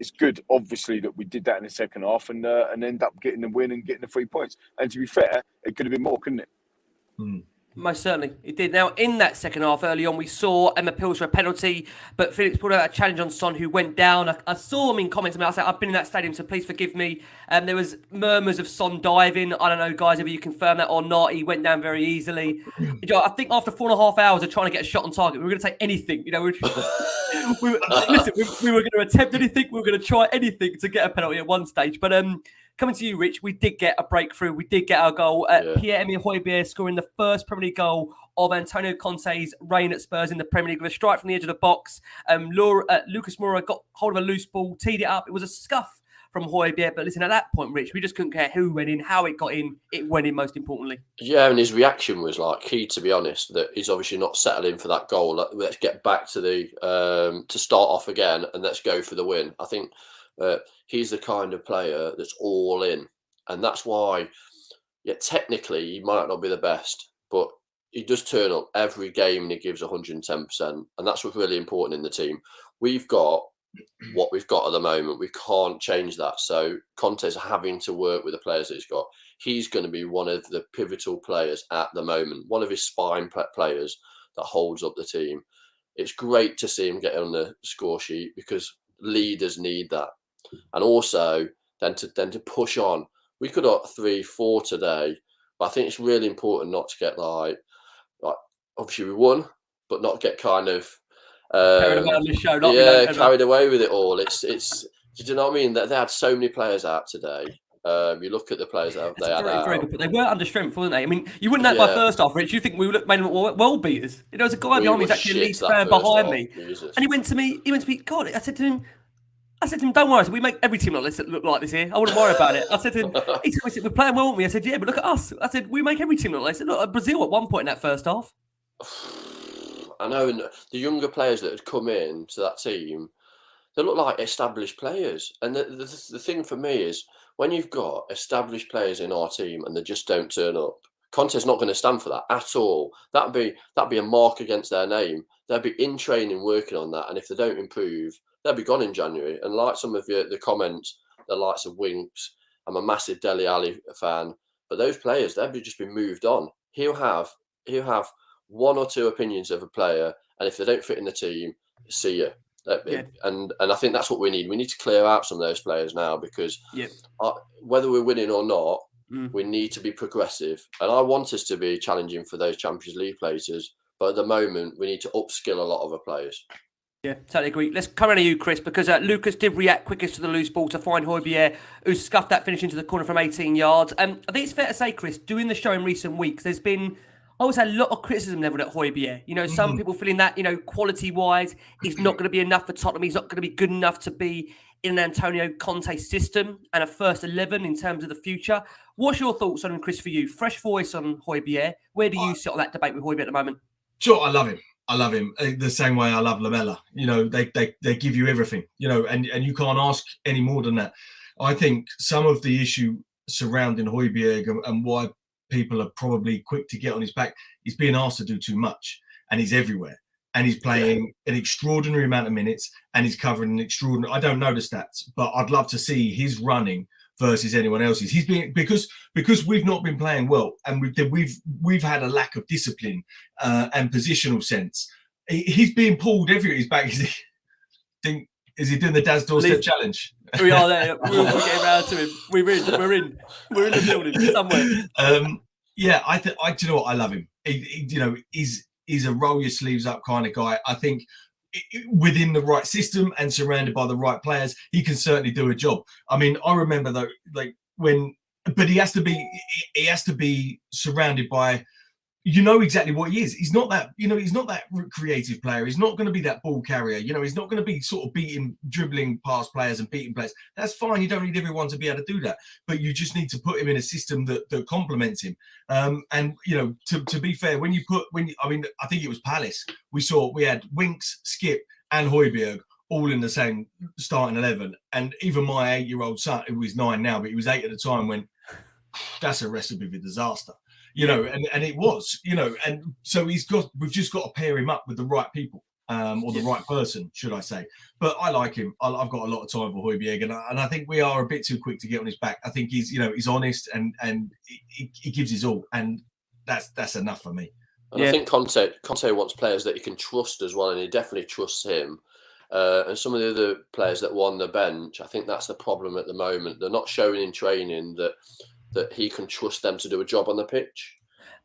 it's good, obviously, that we did that in the second half and end up getting the win and getting the 3 points. And to be fair, it could have been more, couldn't it? Most certainly, it did. Now, in that second half, early on, we saw Emma Pills for a penalty, but Felix put out a challenge on Son, who went down. I saw him in comments. I said, I've been in that stadium, so please forgive me. There was murmurs of Son diving. I don't know, guys, if you confirm that or not. He went down very easily. I think after 4.5 hours of trying to get a shot on target, we were going to take anything. We were going to attempt anything. We were going to try anything to get a penalty at one stage. But coming to you, Rich, we did get a breakthrough. We did get our goal. Pierre-Emile Hojbjerg scoring the first Premier League goal of Antonio Conte's reign at Spurs in the Premier League with a strike from the edge of the box. Lucas Moura got hold of a loose ball, teed it up. It was a scuff from Hojbjerg. But listen, at that point, Rich, we just couldn't care who went in, how it got in. It went in, most importantly. Yeah, and his reaction was like key, to be honest, that he's obviously not settling for that goal. Let's get back to to start off again and let's go for the win. I think he's the kind of player that's all in. And that's why, technically, he might not be the best, but he does turn up every game and he gives 110%. And that's what's really important in the team. We've got what we've got at the moment. We can't change that. So Conte's having to work with the players that he's got. He's going to be one of the pivotal players at the moment, one of his spine players that holds up the team. It's great to see him get on the score sheet because leaders need that. And also then to push on. We could have 3-4 today, but I think it's really important not to get like obviously we won, but not get kind of carried away on the show. Carried away with it all. It's do you know what I mean? That they had so many players out today. You look at the players that they had out. But they were under strength, weren't they? I mean, you wouldn't have by first half, Rich. You think we made them well beaters? There was a guy behind me who's actually a Leeds fan behind me, and he went to me. God, I said to him, don't worry. We make every team like this look like this here. I wouldn't worry about it. I said to him, he said, we're playing well, aren't we? I said, yeah, but look at us. I said, we make every team look like this. Look at Brazil at one point in that first half. I know, and the younger players that had come in to that team, they look like established players. And the thing for me is, when you've got established players in our team and they just don't turn up, Conte's not going to stand for that at all. That'd be a mark against their name. They'll be in training working on that, and if they don't improve, they'll be gone in January. And like some of the comments, the likes of Winks, I'm a massive Dele Alli fan, but those players, they'll just be moved on. He'll have one or two opinions of a player, and if they don't fit in the team, see you. And I think that's what we need. We need to clear out some of those players now because whether we're winning or not, we need to be progressive. And I want us to be challenging for those Champions League places, But at the moment, we need to upskill a lot of the players. Yeah, totally agree. Let's come around to you, Chris, because Lucas did react quickest to the loose ball to find Hojbjerg, who scuffed that finish into the corner from 18 yards. I think it's fair to say, Chris, doing the show in recent weeks, there's been, I would say, a lot of criticism levelled at Hojbjerg. You know, some people feeling that, you know, quality-wise, he's not going to be enough for Tottenham. He's not going to be good enough to be in an Antonio Conte system and a first 11 in terms of the future. What's your thoughts on him, Chris, for you? Fresh voice on Hojbjerg. Where do you sit on that debate with Hojbjerg at the moment? Sure, I love him. I love him the same way I love Lamela. You know, they give you everything, you know, and you can't ask any more than that. I think some of the issue surrounding Hojbjerg and why people are probably quick to get on his back is being asked to do too much, and he's everywhere. And he's playing an extraordinary amount of minutes, and he's covering an extraordinary. I don't know the stats, but I'd love to see his running versus anyone else's. He's been because we've not been playing well, and we've had a lack of discipline and positional sense. He's being pulled everywhere. He's back. Is he doing the Daz doorstep challenge? We are there. We're getting around to him. We're in the building somewhere. Do you know what? I love him. You know, he's a roll your sleeves up kind of guy. I think within the right system and surrounded by the right players, he can certainly do a job. I mean, I remember though, but he has to be surrounded by, you know, exactly what he is. He's not that creative player. He's not going to be that ball carrier. You know, he's not going to be sort of dribbling past players and beating players. That's fine. You don't need everyone to be able to do that, but you just need to put him in a system that complements him. And you know, to be fair, I think it was Palace. We had Winks, Skip, and Hojbjerg all in the same starting 11. And even my 8-year-old son, who is 9 now, but he was 8 at the time, went, that's a recipe for disaster. You know, and it was, you know, and so we've just got to pair him up with the right people, or the right person, should I say. But I like him. I've got a lot of time for Hojbjerg, and I think we are a bit too quick to get on his back. I think he's honest and he gives his all, and that's enough for me. And I think Conte wants players that he can trust as well, and he definitely trusts him. And some of the other players that were on the bench, I think that's the problem at the moment. They're not showing in training that he can trust them to do a job on the pitch,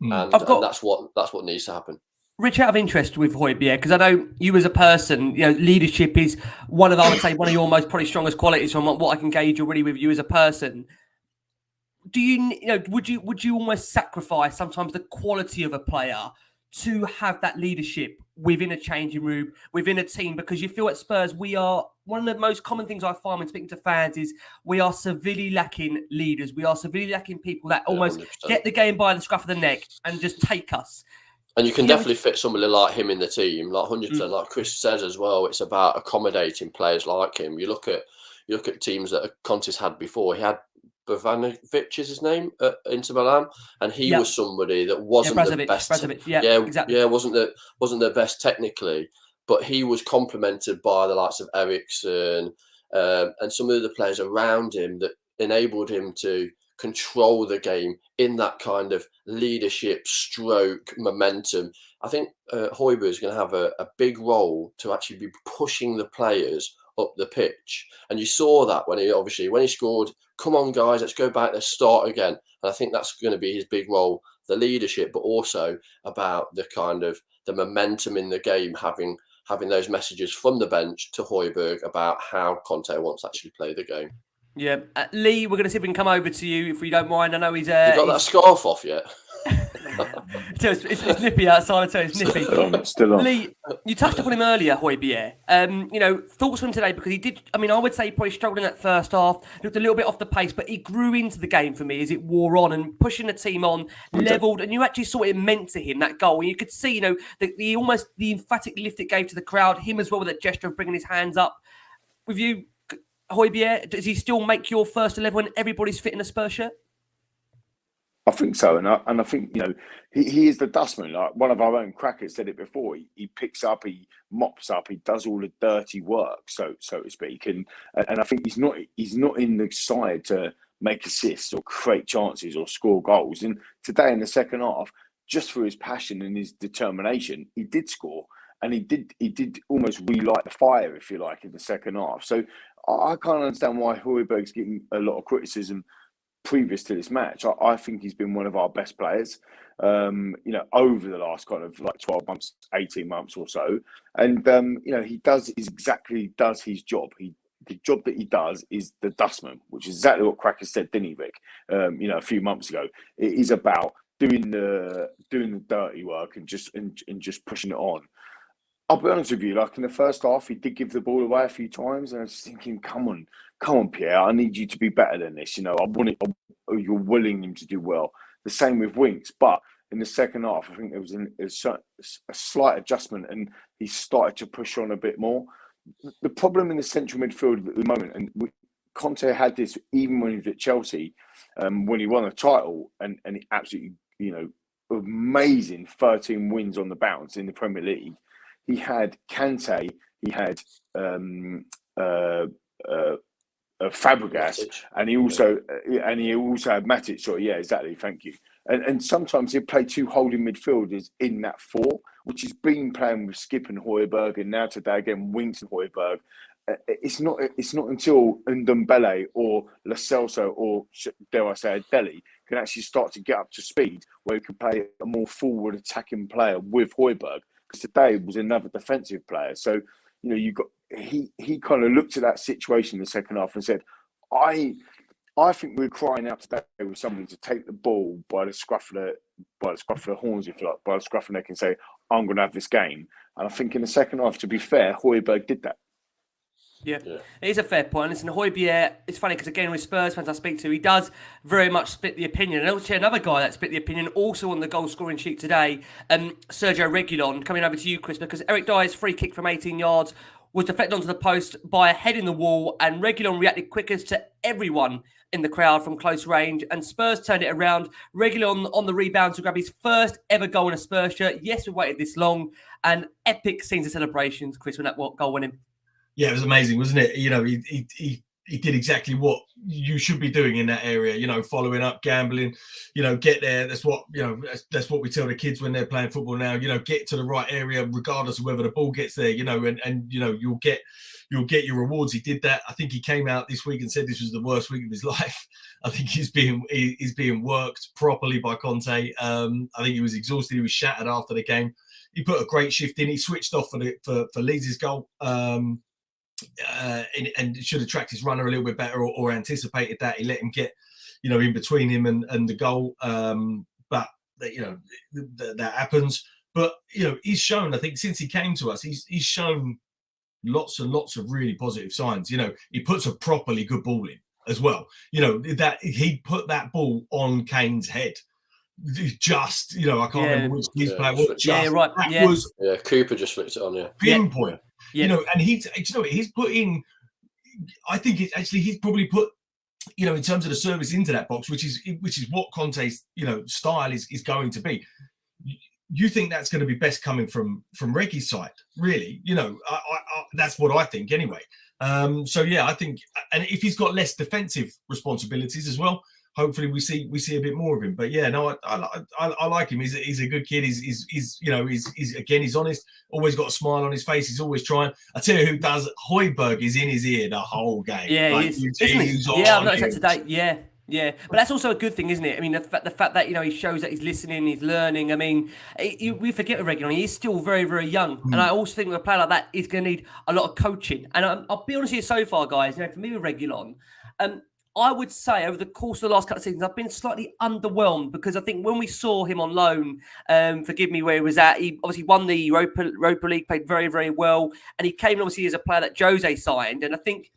and that's what needs to happen. Rich, out of interest with Hojbjerg, because I know you as a person, you know, leadership is one of your most probably strongest qualities from what I can gauge already with you as a person. Do would you almost sacrifice sometimes the quality of a player to have that leadership within a changing room, within a team? Because you feel at Spurs, we are, one of the most common things I find when speaking to fans is we are severely lacking leaders. We are severely lacking people that almost 100%. Get the game by the scruff of the neck and just take us. And you can definitely fit somebody like him in the team, like 100%. Like Chris says as well, it's about accommodating players like him. You look at teams that Conte's had before. He had Bavanovic is his name at Inter Milan, and he was somebody that wasn't the best. Exactly. Wasn't the best technically, but he was complemented by the likes of Eriksen and some of the players around him that enabled him to control the game in that kind of leadership stroke momentum. I think Hojbjerg is going to have a big role to actually be pushing the players up the pitch, and you saw that when he scored. Come on, guys, let's go back. Let's start again. And I think that's going to be his big role, the leadership, but also about the kind of the momentum in the game, having those messages from the bench to Hojbjerg about how Conte wants to actually play the game. Yeah, Lee, we're going to see if we can come over to you if we don't mind. I know he's. You got that scarf off yet? It's nippy outside. I tell you, it's nippy. Still on. Lee, you touched upon him earlier, Hojbjerg. You know, thoughts from today, because he did. I mean, I would say he probably struggled in that first half, looked a little bit off the pace, but he grew into the game for me as it wore on and pushing the team on, levelled, and you actually saw what it meant to him, that goal. And you could see, you know, the emphatic lift it gave to the crowd. Him as well with that gesture of bringing his hands up. With you, Hojbjerg, does he still make your first 11 when everybody's fit in a Spurs shirt? I think so, and I think, you know, he is the dustman. Like one of our own crackers said it before. He picks up, he mops up, he does all the dirty work, so to speak. And I think he's not in the side to make assists or create chances or score goals. And today in the second half, just for his passion and his determination, he did score, and he did almost relight the fire, if you like, in the second half. So I can't understand why Hojbjerg's getting a lot of criticism previous to this match, I think he's been one of our best players, over the last kind of like 12 months, 18 months or so. And, he does his job. The job that he does is the dustman, which is exactly what Cracker said, didn't he, Vic? A few months ago. It is about doing the dirty work and just pushing it on. I'll be honest with you, like in the first half, he did give the ball away a few times, and I was thinking, come on, Pierre, I need you to be better than this. You're willing him to do well. The same with Winks, but in the second half, I think there was a slight adjustment, and he started to push on a bit more. The problem in the central midfield at the moment, and Conte had this even when he was at Chelsea, when he won a title, and he absolutely, amazing 13 wins on the bounce in the Premier League. He had Kante, he had Fabregas, and he also had Matic. Sorry, yeah, exactly. Thank you. And sometimes he played two holding midfielders in that four, which has been playing with Skip and Hojbjerg, and now today again Winks and Hojbjerg. It's not until Ndombele or Lo Celso or, dare I say, Dele can actually start to get up to speed where he can play a more forward attacking player with Hojbjerg. Because today was another defensive player. So, he kind of looked at that situation in the second half and said, I think we're crying out today with somebody to take the ball by the scruff of the horns, if you like, by the scruff of the neck, and say, I'm going to have this game. And I think in the second half, to be fair, Hojbjerg did that. Yeah, it is a fair point. Listen, Hojbjerg, it's funny because, again, with Spurs fans I speak to, he does very much split the opinion. And also another guy that split the opinion, also on the goal-scoring sheet today, Sergio Reguilon. Coming over to you, Chris, because Eric Dier's free kick from 18 yards was deflected onto the post by a head in the wall, and Reguilon reacted quickest to everyone in the crowd from close range, and Spurs turned it around. Reguilon on the rebound to grab his first ever goal in a Spurs shirt. Yes, we waited this long, and epic scenes of celebrations, Chris, when that goal went in. Yeah, it was amazing, wasn't it? He did exactly what you should be doing in that area. Following up, gambling. Get there. That's what that's what we tell the kids when they're playing football now. Get to the right area, regardless of whether the ball gets there. And you'll get your rewards. He did that. I think he came out this week and said this was the worst week of his life. I think he's being worked properly by Conte. I think he was exhausted. He was shattered after the game. He put a great shift in. He switched off for Leeds' goal. And should have tracked his runner a little bit better or anticipated that. He let him get, in between him and the goal. But that happens. But he's shown, I think, since he came to us, he's shown lots and lots of really positive signs. He puts a properly good ball in as well. That he put that ball on Kane's head. Just I can't remember which his player was. Yeah, right. Cooper just flicked it on. Pinpoint. And he's put in. I think he's probably put, in terms of the service into that box, which is what Conte's style is going to be. You think that's going to be best coming from Reggie's side, really? I that's what I think anyway. I think, and if he's got less defensive responsibilities as well, hopefully we see a bit more of him. But yeah, no, I like him. He's a good kid. He's honest. Always got a smile on his face. He's always trying. I tell you who does. Hojbjerg is in his ear the whole game. Yeah, he's I've noticed that today. Yeah, but that's also a good thing, isn't it? I mean, the fact that he shows that he's listening, he's learning. I mean, we forget with Reguilon, he's still very, very young, and I also think with a player like that, he's going to need a lot of coaching. And I'll be honest with you, so far, guys, for me with Reguilon, I would say over the course of the last couple of seasons, I've been slightly underwhelmed because I think when we saw him on loan, forgive me where he was at, he obviously won the Europa League, played very, very well, and he came obviously as a player that Jose signed, and I think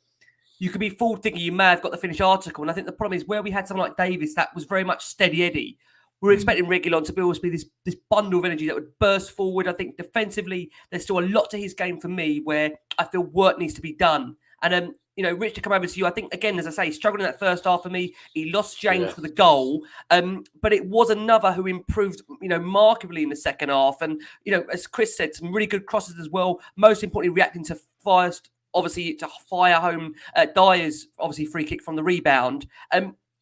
you could be fooled thinking you may have got the finished article. And I think the problem is where we had someone like Davies that was very much steady Eddie. We're expecting Reguilon to always be this bundle of energy that would burst forward. I think defensively, there's still a lot to his game for me where I feel work needs to be done. And, Rich, to come over to you, I think, again, as I say, struggling in that first half for me. He lost James for the goal. But it was another who improved, markedly in the second half. And, as Chris said, some really good crosses as well. Most importantly, reacting to first, obviously, to fire home Dier's, obviously, free kick from the rebound.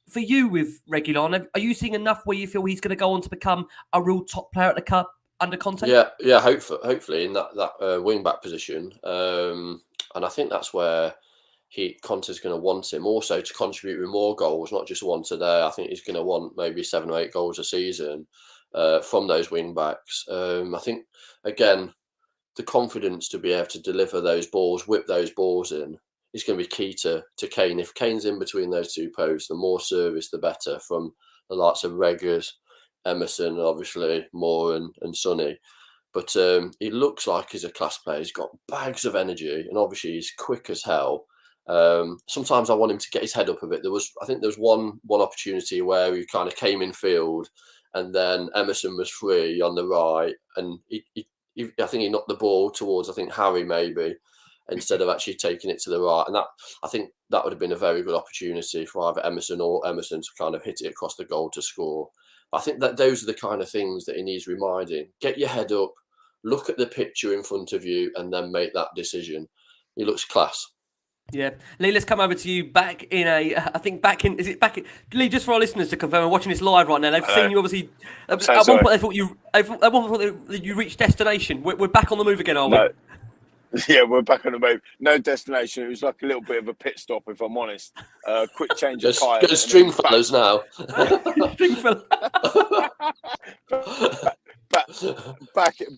For you with Reguilon, are you seeing enough where you feel he's going to go on to become a real top player at the club under Conte? Yeah, hopefully in that wing back position. And I think that's where Conte's going to want him also to contribute with more goals, not just one today. I think he's going to want maybe 7 or 8 goals a season from those wing backs. I think, again, the confidence to be able to deliver those balls, whip those balls in, is going to be key to Kane. If Kane's in between those 2 posts, the more service, the better, from the likes of Reggers, Emerson, obviously, Moura and Sonny. But he looks like he's a class player. He's got bags of energy, and obviously he's quick as hell. Sometimes I want him to get his head up a bit. I think there was one opportunity where he kind of came in field, and then Emerson was free on the right, and I think he knocked the ball towards, I think, Harry maybe, instead of actually taking it to the right. And I think that would have been a very good opportunity for either Emerson to kind of hit it across the goal to score. But I think that those are the kind of things that he needs reminding. Get your head up, look at the picture in front of you, and then make that decision. He looks class. Yeah. Lee, let's come over to you Lee, just for our listeners to confirm, we're watching this live right now. They've seen you, obviously. At one point, you reached destination. We're back on the move again, are we? No. Yeah, we're back on the move. No destination. It was like a little bit of a pit stop, if I'm honest. Quick change of tyre. Go to Stringfellows now.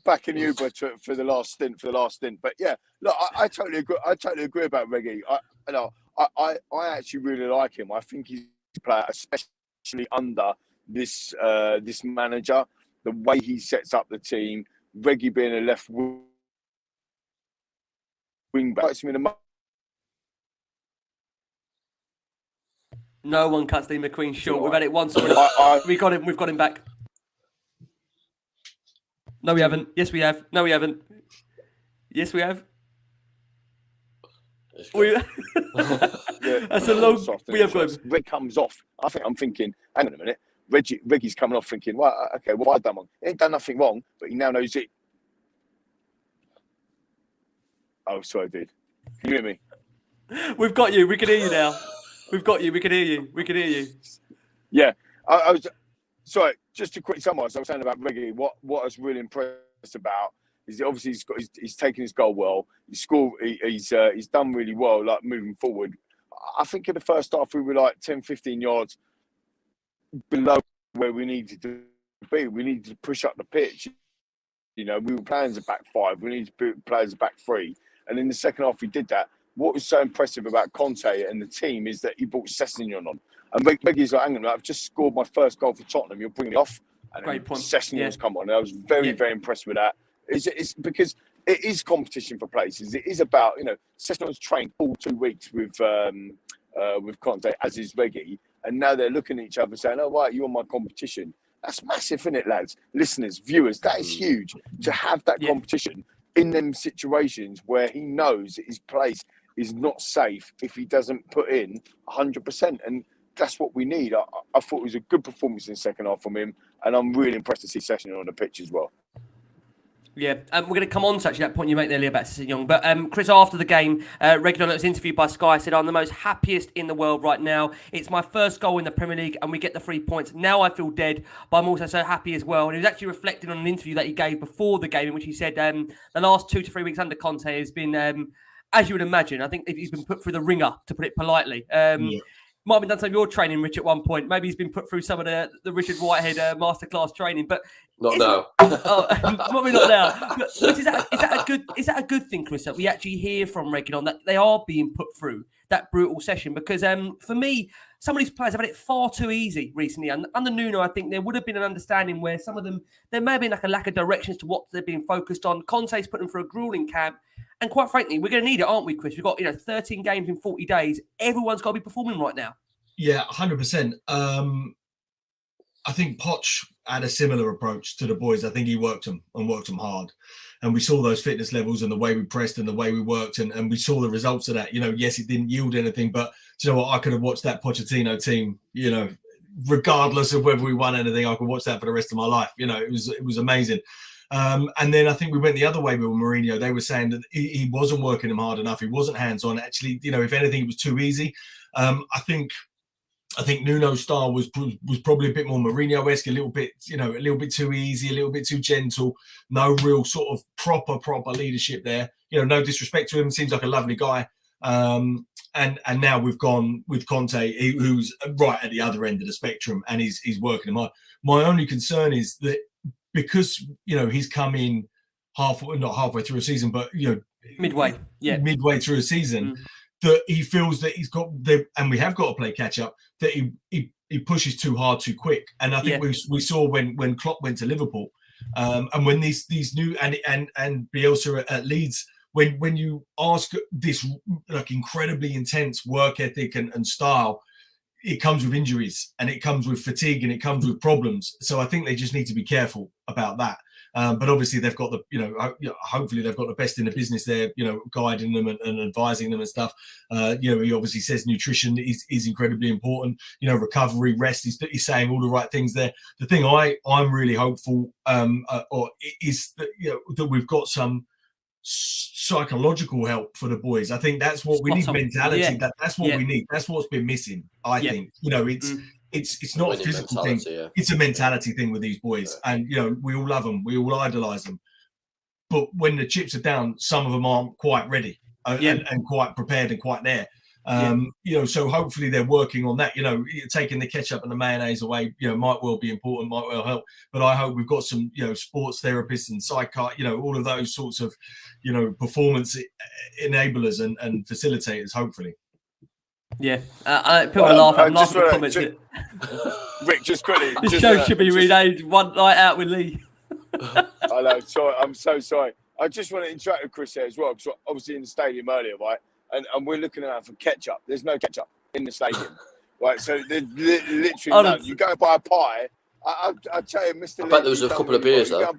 back in Uber for the last stint. But yeah, look, I totally agree. I totally agree about Reggie. I actually really like him. I think he's a player, especially under this manager. The way he sets up the team, Reggie being a left wing back. No one cuts Lee McQueen short. We've had it once already. We've got him back. No, we haven't. Yes, we have. No, we haven't. Yes, we have. That's a long. We have got him. Reg comes off. I'm thinking, hang on a minute. Reggie's coming off thinking, well, okay, what have I done wrong? He ain't done nothing wrong, but he now knows it. Oh, sorry, dude. Can you hear me? We've got you. We can hear you now. We've got you. We can hear you. We can hear you. Yeah. I was... Sorry, just to quick summarise, I was saying about Reggie, what I was really impressed about is that obviously he's taken his goal well. He's done really well, like moving forward. I think in the first half we were like 10, 15 yards below where we needed to be. We needed to push up the pitch. You know, we were playing as a back 5. We needed to play as a back 3. And in the second half we did that. What was so impressive about Conte and the team is that he brought Sessegnon on. And Reggie's like, hang on, I've just scored my first goal for Tottenham. You'll bring me off. And great point. Sessegnon's come on. And I was very impressed with that. It's because it is competition for places. It is about, Sessegnon's trained all 2 weeks with Conte, as is Reggie. And now they're looking at each other saying, oh, right, you're my competition. That's massive, isn't it, lads? Listeners, viewers, that is huge. To have that competition in them situations where he knows that his place is not safe if he doesn't put in 100%. And that's what we need. I thought it was a good performance in the second half from him, and I'm really impressed to see Sessegnon on the pitch as well. Yeah, we're going to come on to actually that point you make earlier about Sessegnon. But Chris, after the game, Reguilon was interviewed by Sky, said, I'm the most happiest in the world right now. It's my first goal in the Premier League and we get the 3 points. Now I feel dead, but I'm also so happy as well. And he was actually reflecting on an interview that he gave before the game in which he said the last 2 to 3 weeks under Conte has been, as you would imagine, I think he's been put through the ringer, to put it politely. Might have been done some of your training, Rich, at one point. Maybe he's been put through some of the Richard Whitehead masterclass training, but not now. Probably not now. But is that a good thing, Chris? That we actually hear from Reguilon that they are being put through that brutal session? Because for me, some of these players have had it far too easy recently. And under Nuno, I think there would have been an understanding where some of them there may have been like a lack of direction as to what they're being focused on. Conte's put them through a grueling camp. And quite frankly, we're going to need it, aren't we, Chris? We've got 13 games in 40 days. Everyone's got to be performing right now. Yeah, 100%. I think Poch had a similar approach to the boys. I think he worked them hard. And we saw those fitness levels and the way we pressed and the way we worked. And we saw the results of that. Yes, it didn't yield anything. But do you know what? I could have watched that Pochettino team, regardless of whether we won anything. I could watch that for the rest of my life. It was amazing. And then I think we went the other way with Mourinho. They were saying that he wasn't working him hard enough. He wasn't hands-on. Actually, if anything, it was too easy. I think Nuno's style was probably a bit more Mourinho-esque, a little bit too easy, a little bit too gentle. No real sort of proper leadership there. No disrespect to him. Seems like a lovely guy. And now we've gone with Conte, who's right at the other end of the spectrum, and he's working them hard. My only concern is that because he's come in not halfway through a season, but midway through a season, that he feels that he's got and we have got to play catch up. That he pushes too hard too quick, and I think we saw when Klopp went to Liverpool, and when these new and Bielsa at Leeds. When you ask this like incredibly intense work ethic and style, it comes with injuries and it comes with fatigue and it comes with problems. So I think they just need to be careful about that. But obviously they've got hopefully they've got the best in the business there, guiding them and advising them and stuff. He obviously says nutrition is incredibly important. Recovery, rest. He's saying all the right things there. The thing I'm really hopeful is that that we've got some psychological help for the boys. I think that's what we need. Mentality. Yeah. That's what we need. That's what's been missing. I think it's not a physical thing. Yeah. It's a mentality thing with these boys, and we all love them. We all idolize them. But when the chips are down, some of them aren't quite ready and quite prepared and quite there. So hopefully they're working on that. Taking the ketchup and the mayonnaise away, might well be important, might well help. But I hope we've got some, sports therapists and all of those sorts of, performance enablers and facilitators. Hopefully. Yeah, people are laughing. I'm laughing at the comments. Rick, just quickly. This show should be renamed "One Night Out with Lee." I know. Sorry, I'm so sorry. I just want to interact with Chris here as well, because obviously in the stadium earlier, right? And we're looking around for ketchup. There's no ketchup in the stadium, right? So there's literally none. You go and buy a pie. I tell you, Mr. I bet there was a couple of beers though. Yeah,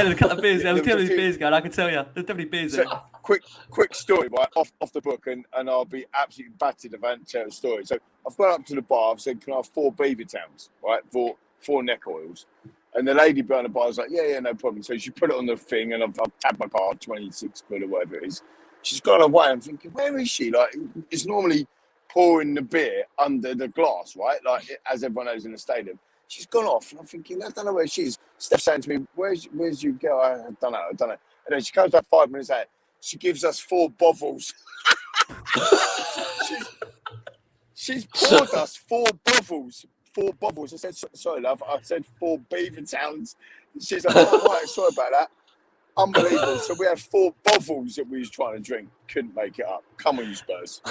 there's a couple of beers. There was definitely beers going. I can tell you, there's definitely beers there. Quick story, right? Off the book, and I'll be absolutely battered if I don't tell a story. So I've gone up to the bar. I've said, "Can I have 4 beaver towns, right? For 4 neck oils." And the lady behind the bar was like, "Yeah, no problem." So she put it on the thing, and I've tapped my card, 26 quid or whatever it is. She's gone away. I'm thinking, where is she? Like, it's normally pouring the beer under the glass, right? Like, as everyone knows in the stadium. She's gone off, and I'm thinking, I don't know where she is. Steph's saying to me, where's you girl? I don't know. And then she comes back 5 minutes out. She gives us 4 bottles. she's poured us 4 bottles. 4 bottles. I said, sorry, love. I said 4 beaver towns. She's like, oh, right, sorry about that. Unbelievable. So we had 4 bottles that we was trying to drink. Couldn't make it up. Come on, you Spurs.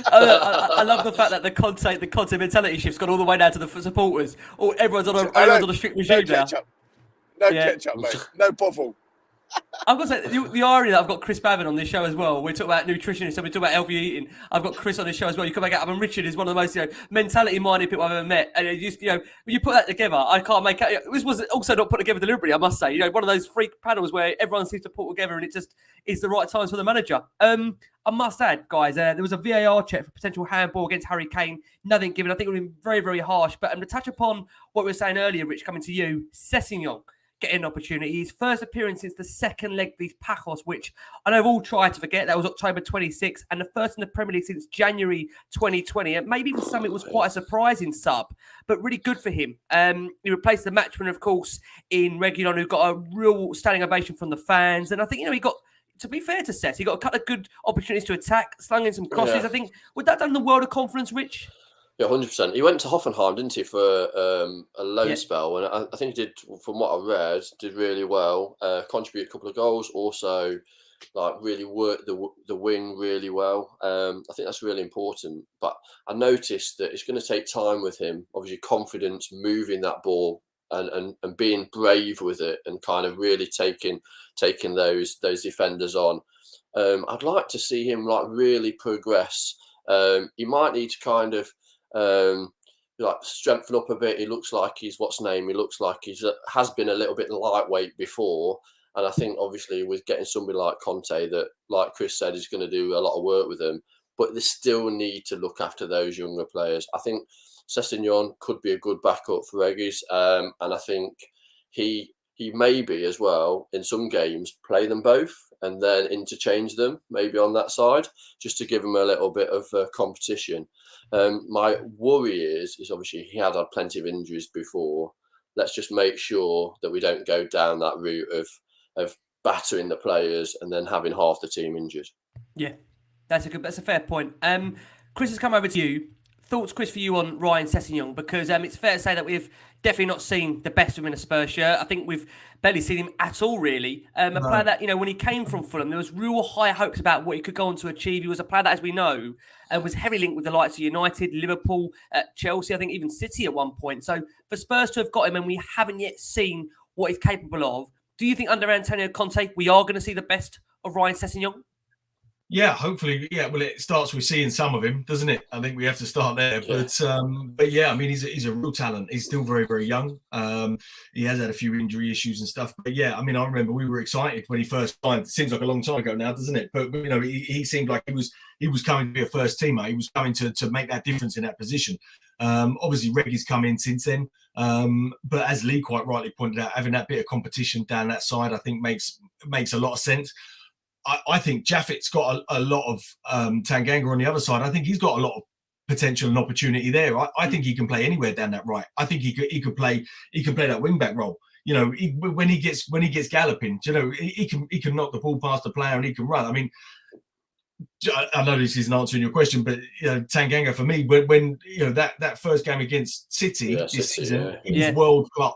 I love the fact that the Conte mentality shift's gone all the way down to the supporters. Everyone's on a strict regime now. No ketchup, mate. No bottle. I've got to say, the irony that I've got Chris Bavin on this show as well. We're talking about nutrition, so we talk about healthy eating. I've got Chris on this show as well. You come back out, and Richard is one of the most mentality-minded people I've ever met. And when you put that together, I can't make out. This was also not put together deliberately, I must say. One of those freak panels where everyone seems to put together, and it just is the right times for the manager. I must add, guys, there was a VAR check for potential handball against Harry Kane. Nothing given. I think it would have been very, very harsh. But to touch upon what we were saying earlier, Rich, coming to you, Sessegnon getting an opportunity. His first appearance since the second leg of these Pajos, which I know we've all tried to forget. That was October 26th, and the first in the Premier League since January 2020. And maybe for some it was quite a surprising sub, but really good for him. He replaced the matchman, of course, in Reguilon, who got a real standing ovation from the fans. And I think, he got, to be fair to Sess, he got a couple of good opportunities to attack, slung in some crosses. I think, would that done the world of confidence, Rich? Yeah, 100%. He went to Hoffenheim, didn't he, for a loan spell, and I think he did, from what I read, did really well. Contributed a couple of goals, also really worked the wing really well. I think that's really important. But I noticed that it's going to take time with him. Obviously, confidence, moving that ball, and being brave with it, and kind of really taking those defenders on. I'd like to see him really progress. He might need to kind of strengthen up a bit. He looks like he looks like has been a little bit lightweight before, and I think obviously with getting somebody like Conte, that, like Chris said, is going to do a lot of work with them, but they still need to look after those younger players. I think Sessegnon could be a good backup for Reguilon, and I think he maybe as well in some games play them both and then interchange them maybe on that side, just to give them a little bit of competition. My worry is obviously he had plenty of injuries before. Let's just make sure that we don't go down that route of battering the players and then having half the team injured. Yeah. That's a fair point. Chris has come over to you. Thoughts, Chris, for you on Ryan Sessegnon? Because it's fair to say that we've definitely not seen the best of him in a Spurs shirt. I think we've barely seen him at all, really. A player that, when he came from Fulham, there was real high hopes about what he could go on to achieve. He was a player that, as we know, was heavily linked with the likes of United, Liverpool, Chelsea, I think even City at one point. So for Spurs to have got him and we haven't yet seen what he's capable of, do you think under Antonio Conte we are going to see the best of Ryan Sessegnon? Yeah, hopefully. Yeah, well, it starts with seeing some of him, doesn't it? I think we have to start there. Yeah. But yeah, I mean, he's a real talent. He's still very, very young. He has had a few injury issues and stuff. But yeah, I mean, I remember we were excited when he first signed. It seems like a long time ago now, doesn't it? But he seemed like he was coming to be a first teamer. He was coming to make that difference in that position. Obviously, Reggie's come in since then. But as Lee quite rightly pointed out, having that bit of competition down that side, I think makes a lot of sense. I think Jaffet's got a lot of Tanganga on the other side. I think he's got a lot of potential and opportunity there. I think he can play anywhere down that right. I think he could play that wing back role. When he gets galloping, he can knock the ball past the player and he can run. I mean, I know this isn't answering your question, but Tanganga for me, when that first game against City this season, he was world class.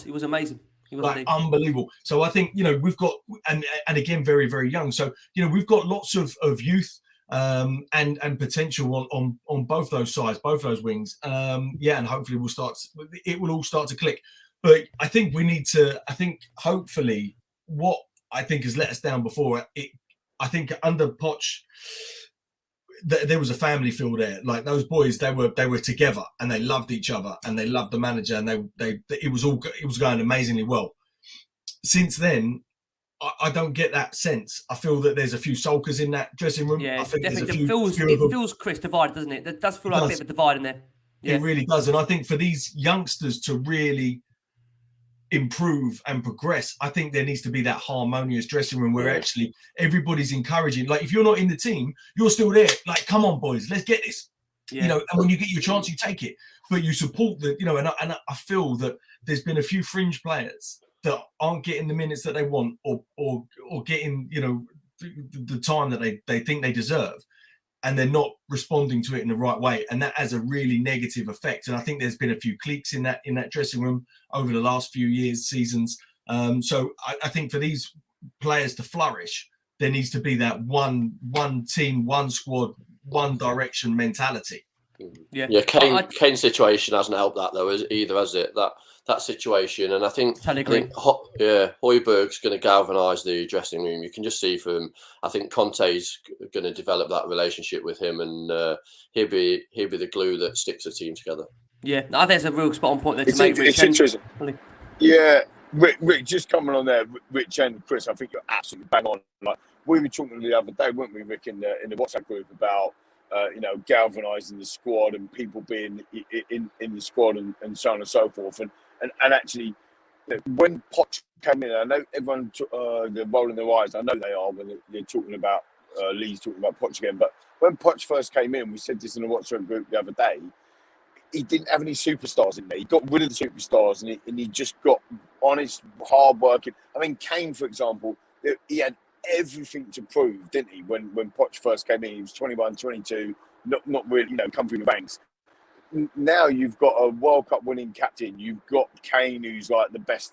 He was amazing. Like, unbelievable. So I think we've got and again very, very young. So we've got lots of youth and potential on both those sides, both those wings. And hopefully it will all start to click. But I think we need to. I think hopefully what I think has let us down before. I think under Poch, there was a family feel there. Like those boys, they were together and they loved each other and they loved the manager and it was going amazingly well. Since then, I don't get that sense. I feel that there's a few sulkers in that dressing room. Yeah, I think definitely. It feels Chris divided, doesn't it? It does feel like a bit of a divide in there. Yeah. It really does. And I think for these youngsters to really improve and progress, I think there needs to be that harmonious dressing room where actually everybody's encouraging. Like if you're not in the team, you're still there. Like, come on, boys, let's get this. And when you get your chance, you take it. But you support the, and I feel that there's been a few fringe players that aren't getting the minutes that they want or getting, the time that they think they deserve. And they're not responding to it in the right way, and that has a really negative effect. And I think there's been a few cliques in that dressing room over the last few seasons. So I think for these players to flourish, there needs to be that one team, one squad, one direction mentality. Yeah. Kane's situation hasn't helped that though, either, has it? That situation, and I think Hojbjerg's going to galvanise the dressing room. You can just see from, I think Conte's going to develop that relationship with him, and he'll be the glue that sticks the team together. Yeah, I think there's a real spot on point there to make. It's interesting. Yeah, Rick, just coming on there, Rich and Chris, I think you're absolutely bang on. Like we were talking the other day, weren't we, Rick, in the WhatsApp group about galvanising the squad and people being in the squad and so on and so forth. And actually, when Poch came in, I know everyone they're rolling their eyes. I know they are when they're talking about Lee's talking about Poch again. But when Poch first came in, we said this in the WhatsApp group the other day. He didn't have any superstars in there. He got rid of the superstars and he just got honest, hard-working. I mean, Kane, for example, he had everything to prove, didn't he? When Poch first came in, he was 21, 22, not really, come through the ranks. Now you've got a World Cup winning captain. You've got Kane, who's like the best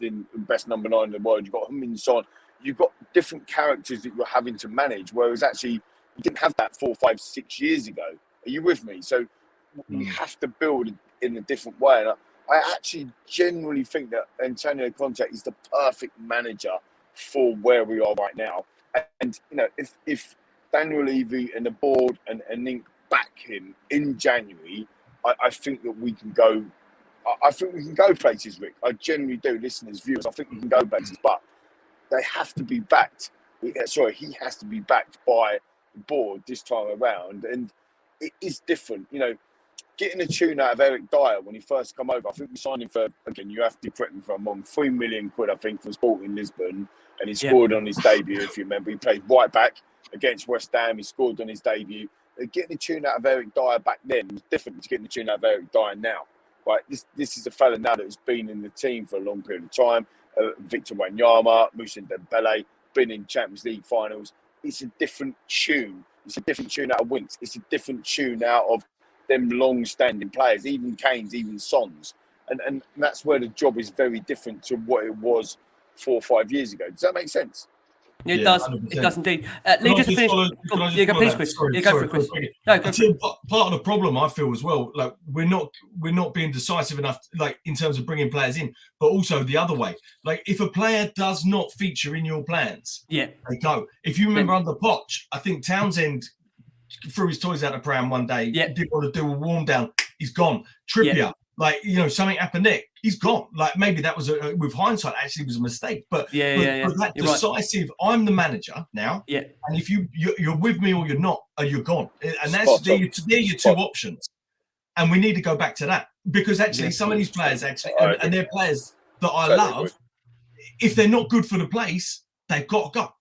number 9 in the world. You've got Heung-min Son. You've got different characters that you're having to manage. Whereas actually, you didn't have that 4, 5, 6 years ago. Are you with me? So we have to build in a different way. And I actually genuinely think that Antonio Conte is the perfect manager for where we are right now. And if Dele Alli and the board and Link back him in January, I think that we can go. I think we can go places, Rick. I genuinely do. Listen, as viewers, I think we can go places, but they have to be backed. He has to be backed by the board this time around, and it is different. Getting a tune out of Eric Dier when he first come over. I think we signed him for, again, you have to correct me if I'm wrong, £3 million, I think, for Sporting Lisbon, and he scored on his debut. If you remember, he played right back against West Ham. He scored on his debut. Getting the tune out of Eric Dier back then was different to getting the tune out of Eric Dier now. Right, this is a fella now that has been in the team for a long period of time. Victor Wanyama, Moussa Dembele, been in Champions League finals. it's a different tune. It's a different tune out of Winks. It's a different tune out of them long-standing players, even Kane's, even Son's. And that's where the job is very different to what it was 4 or 5 years ago. Does that make sense? It Yeah, does. 100%. It does indeed. Lee, just to finish. Yeah, go, please, Chris. Sorry, go for it, Chris. No, go for it. Part of the problem I feel as well, like we're not being decisive enough, like in terms of bringing players in, but also the other way. Like if a player does not feature in your plans, they go. If you remember under Poch, I think Townsend threw his toys out of pram one day. Didn't want to do a warm down. He's gone. Trippier. Like, something happened there. He's gone. Like, maybe that was, with hindsight, actually was a mistake. But, that you're decisive, right. I'm the manager now. Yeah. And if you're with me or you're not, you're gone. And that's they're your two options. And we need to go back to that. Because actually, some of these players, actually, and they're players that I love, if they're not good for the place, they've got to go.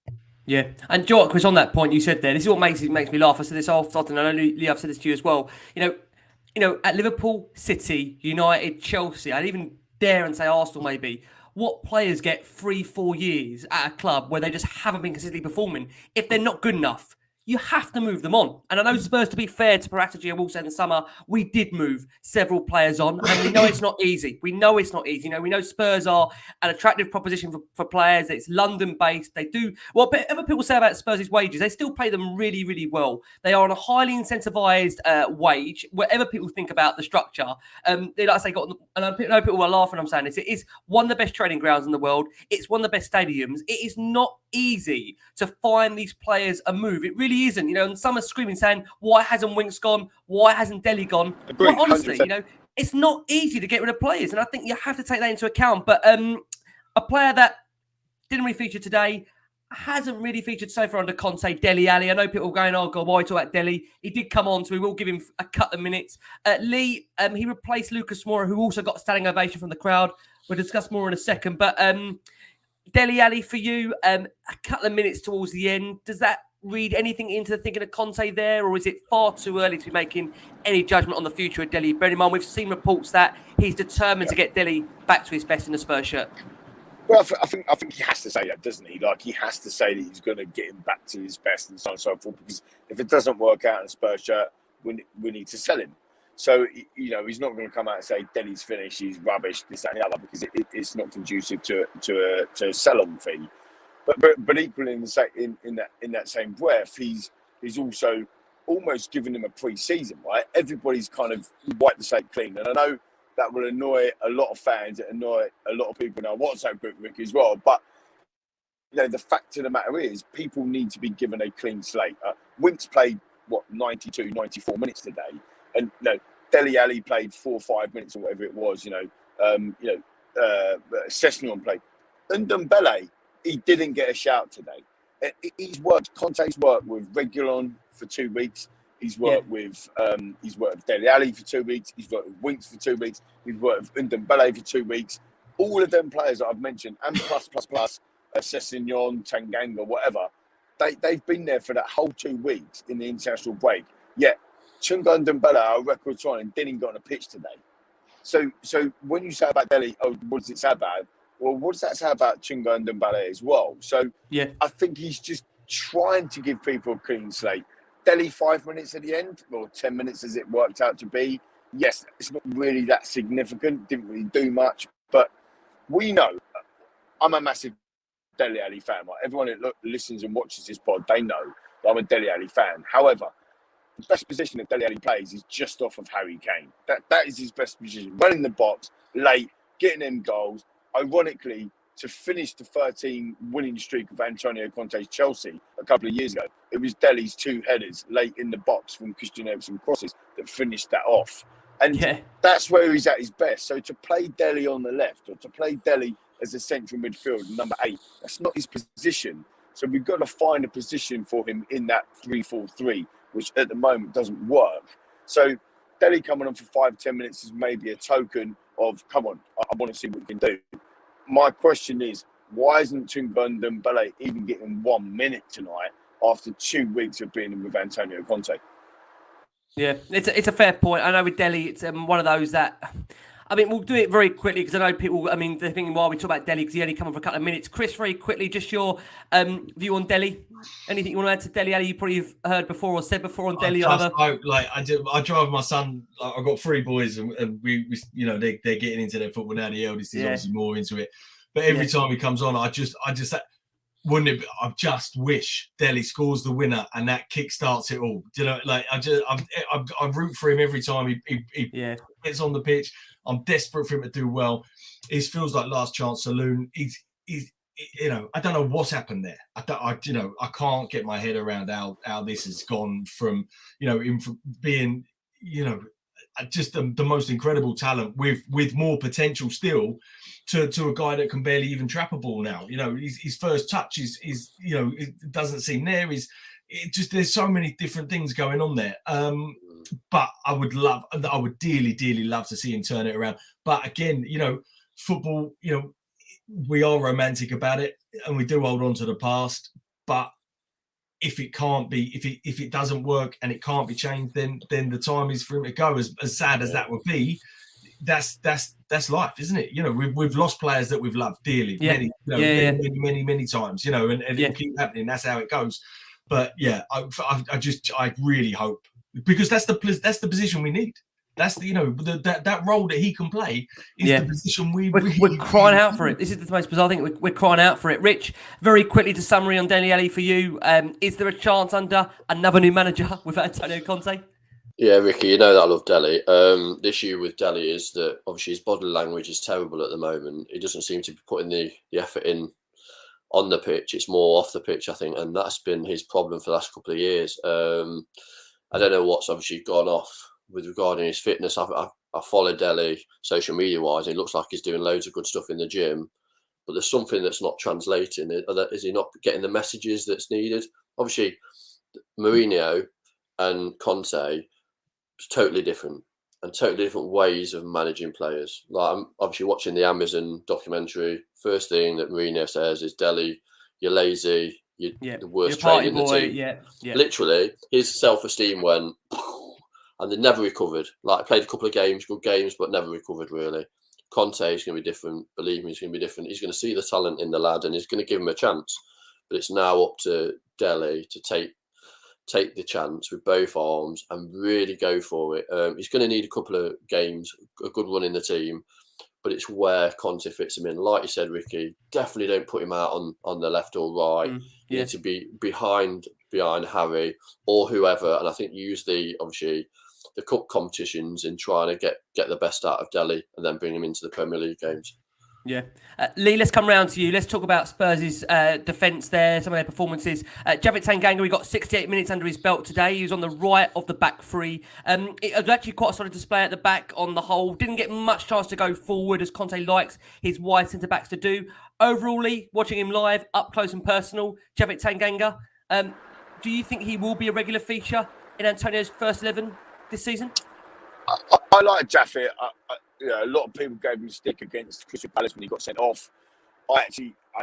Yeah, and do you know what, Chris, on that point you said there, this is what makes me laugh. I said this often, and I know, Lee, I've said this to you as well. At Liverpool, City, United, Chelsea, I'd even dare and say Arsenal maybe, what players get 3-4 years at a club where they just haven't been consistently performing? If they're not good enough, you have to move them on. And I know Spurs, to be fair to Parategy, I will say in the summer, we did move several players on. And we know it's not easy. We know Spurs are an attractive proposition for players. It's London-based. They do, whatever people say about Spurs' wages, they still pay them really, really well. They are on a highly incentivized wage, whatever people think about the structure. They, like I say, and I know people are laughing, I'm saying this, it is one of the best training grounds in the world. It's one of the best stadiums. It is not easy to find these players a move. It really isn't, and some are screaming saying, why hasn't Winks gone? Why hasn't Dele gone? Agreed, well, honestly, 100%. It's not easy to get rid of players. And I think you have to take that into account. But a player that didn't really feature today, hasn't really featured so far under Conte, Dele Alli. I know people are going, oh God, why talk about Dele? He did come on, so we will give him a couple of minutes. Lee, he replaced Lucas Moura, who also got a standing ovation from the crowd. We'll discuss more in a second. But Dele Alli, for you, a couple of minutes towards the end, does that read anything into the thinking of Conte there, or is it far too early to be making any judgment on the future of Dele? Bear in mind, we've seen reports that he's determined to get Dele back to his best in the Spurs shirt. Well, I think he has to say that, doesn't he? Like, he has to say that he's going to get him back to his best and so on and so forth, because if it doesn't work out in a Spurs shirt, we need to sell him. So, he's not going to come out and say Dele's finished, he's rubbish, this, that, and the other, because it's not conducive to a sell-on fee. But equally in that same breath, he's also almost given him a pre-season, right? Everybody's kind of wiped the slate clean, and I know that will annoy a lot of fans, it annoy a lot of people in our WhatsApp group, Rick, as well. But the fact of the matter is, people need to be given a clean slate. Winks played 92, 94 minutes today, and Dele Alli played 4 or 5 minutes or whatever it was. Sessegnon played, and Dembele, he didn't get a shout today. Conte's worked with Reguilon for 2 weeks. He's worked with Dele Alli for 2 weeks. He's worked with Winks for 2 weeks. He's worked with Dembele for 2 weeks. All of them players that I've mentioned, and plus, Sessegnon, Tanganga, whatever, they've been there for that whole 2 weeks in the international break. Yet Chunga and Dembele are record time and didn't get on a pitch today. So when you say about Dele, what does it say about him? Well, what does that say about Chunga and Dembele as well? So I think he's just trying to give people a clean slate. Dele 5 minutes at the end, or 10 minutes as it worked out to be. Yes, it's not really that significant, didn't really do much, but we know, I'm a massive Dele Alli fan. Right? Everyone that listens and watches this pod, they know that I'm a Dele Alli fan. However, the best position that Dele Alli plays is just off of Harry Kane. That is his best position. Running the box, late, getting them goals. Ironically, to finish the 13 winning streak of Antonio Conte's Chelsea a couple of years ago, it was Dele's 2 headers late in the box from Christian Eriksen crosses that finished that off. And that's where he's at his best. So to play Dele on the left, or to play Dele as a central midfield, number 8, that's not his position. So we've got to find a position for him in that 3-4-3, which at the moment doesn't work. So Dele coming on for 5-10 minutes is maybe a token of, come on, I want to see what we can do. My question is, why isn't Chunga and Dembele even getting 1 minute tonight after 2 weeks of being with Antonio Conte? Yeah, it's a fair point. I know with Dele, it's one of those that I mean, we'll do it very quickly because I know people, I mean, they're thinking, while we talk about Dele, because he only come on for a couple of minutes. Chris, very quickly, just your view on Dele. Anything you want to add to Dele Alli you probably have heard before or said before on Dele? I drive my son. I've got 3 boys, and we they're getting into their football now. The eldest is obviously more into it, but every time he comes on, I just wouldn't it? I just wish Dele scores the winner and that kick starts it all. Do you know, like I root for him every time he gets on the pitch. I'm desperate for him to do well. It feels like last chance saloon. He's I don't know what's happened there. I can't get my head around how this has gone from him from being just the most incredible talent with more potential still to a guy that can barely even trap a ball now. His first touch is it doesn't seem there. There's so many different things going on there. But I would dearly love to see him turn it around. But again, football, we are romantic about it and we do hold on to the past. But if it can't be, if it doesn't work and it can't be changed, then the time is for him to go. As sad as that would be, that's life, isn't it? We've lost players that we've loved dearly, many times, and it'll keep happening. That's how it goes. But I really hope, because that's the position we need. That's that role that he can play is the position we're crying out for it. This is the most bizarre thing. We're crying out for it. Rich, very quickly to summary on Dele Alli for you. Is there a chance under another new manager with Antonio Conte? Yeah, Ricky, you know that I love Dele. The issue with Dele is that obviously his body language is terrible at the moment. He doesn't seem to be putting the effort in on the pitch. It's more off the pitch, I think, and that's been his problem for the last couple of years. I don't know what's obviously gone off with regarding his fitness. I follow Dele social media wise. It looks like he's doing loads of good stuff in the gym, but there's something that's not translating. Is he not getting the messages that's needed? Obviously, Mourinho and Conte is totally different and totally different ways of managing players. Like, I'm obviously watching the Amazon documentary. First thing that Mourinho says is, Dele, you're lazy. You're the worst trainer in the team. Yeah. Literally, his self-esteem went, and they never recovered. Like, played a couple of games, good games, but never recovered really. Conte is going to be different. Believe me, he's going to be different. He's going to see the talent in the lad, and he's going to give him a chance. But it's now up to Dele to take the chance with both arms and really go for it. He's going to need a couple of games, a good run in the team, but it's where Conte fits him in. Like you said, Ricky, definitely don't put him out on the left or right. You need to be behind Harry or whoever, and I think use the cup competitions in trying to get the best out of Dele and then bring him into the Premier League games. Yeah. Lee, let's come round to you. Let's talk about Spurs' defence there, some of their performances. Davies Tanganga, he got 68 minutes under his belt today. He was on the right of the back three. It was actually quite a solid display at the back on the whole. Didn't get much chance to go forward, as Conte likes his wide centre-backs to do. Overall, Lee, watching him live, up close and personal, Davies Tanganga, do you think he will be a regular feature in Antonio's first 11 this season? I like Jaffe. A lot of people gave him a stick against Crystal Palace when he got sent off. I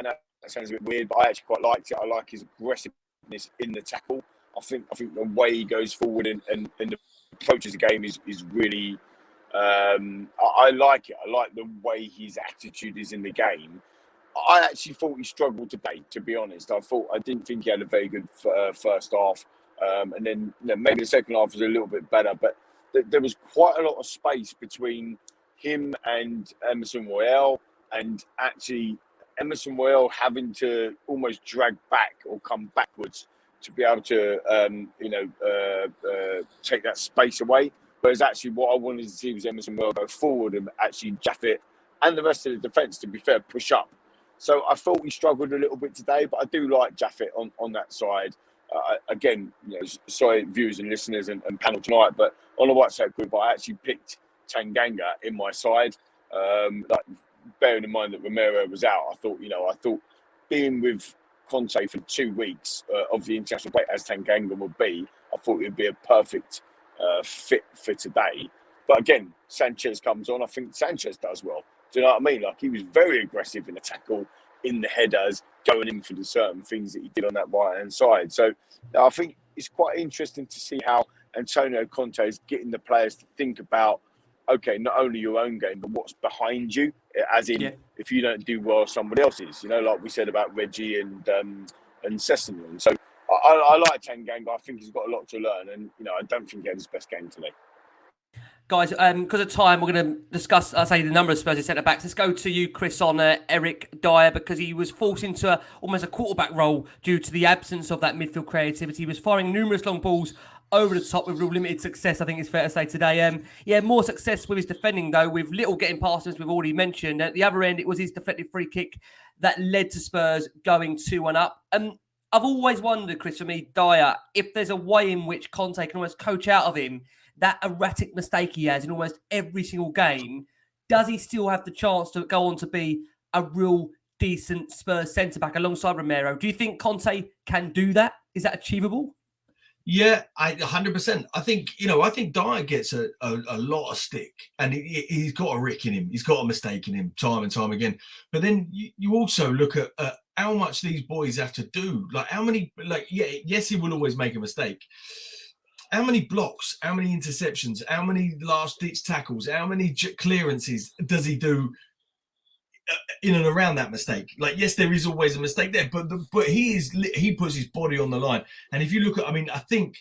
know that sounds a bit weird, but I actually quite liked it. I like his aggressiveness in the tackle. I think the way he goes forward and approaches the game is really. I like it. I like the way his attitude is in the game. I actually thought he struggled today, to be honest. I didn't think he had a very good first half, and then maybe the second half was a little bit better, but there was quite a lot of space between him and Emerson Royale, and actually Emerson Royale having to almost drag back or come backwards to be able to take that space away. Whereas actually what I wanted to see was Emerson Royale go forward and actually Jaffe and the rest of the defence, to be fair, push up. So I thought he struggled a little bit today, but I do like Jaffe on that side. Again, sorry, viewers and listeners and panel tonight, but on the WhatsApp group, I actually picked Tanganga in my side. Bearing in mind that Romero was out, I thought being with Conte for 2 weeks of the international break as Tanganga would be, I thought it would be a perfect fit for today. But again, Sanchez comes on. I think Sanchez does well. Do you know what I mean? Like, he was very aggressive in the tackle, in the headers, going in for the certain things that he did on that right-hand side. So I think it's quite interesting to see how Antonio Conte is getting the players to think about okay, not only your own game, but what's behind you, as in if you don't do well, somebody else's. You know, like we said about Reggie and Sessegnon. So I like Tanganga. I think he's got a lot to learn, and I don't think he had his best game today. Guys, because of time, we're going to discuss, the number of Spurs centre backs. Let's go to you, Chris, on Eric Dier, because he was forced into almost a quarterback role due to the absence of that midfield creativity. He was firing numerous long balls over the top with real limited success, I think it's fair to say today. More success with his defending, though, with little getting past, as we've already mentioned. At the other end, it was his deflected free kick that led to Spurs going 2-1 up. I've always wondered, Chris, for me, Dier, if there's a way in which Conte can almost coach out of him that erratic mistake he has in almost every single game. Does he still have the chance to go on to be a real decent Spurs centre-back alongside Romero? Do you think Conte can do that? Is that achievable? Yeah, 100%. I think, I think Dier gets a lot of stick, and he's got a rick in him. He's got a mistake in him time and time again. But then you also look at how much these boys have to do. Like how many, yes, he will always make a mistake. How many blocks, how many interceptions, how many last-ditch tackles, how many clearances does he do in and around that mistake? Like, yes, there is always a mistake there, but he puts his body on the line. And if you look at, I think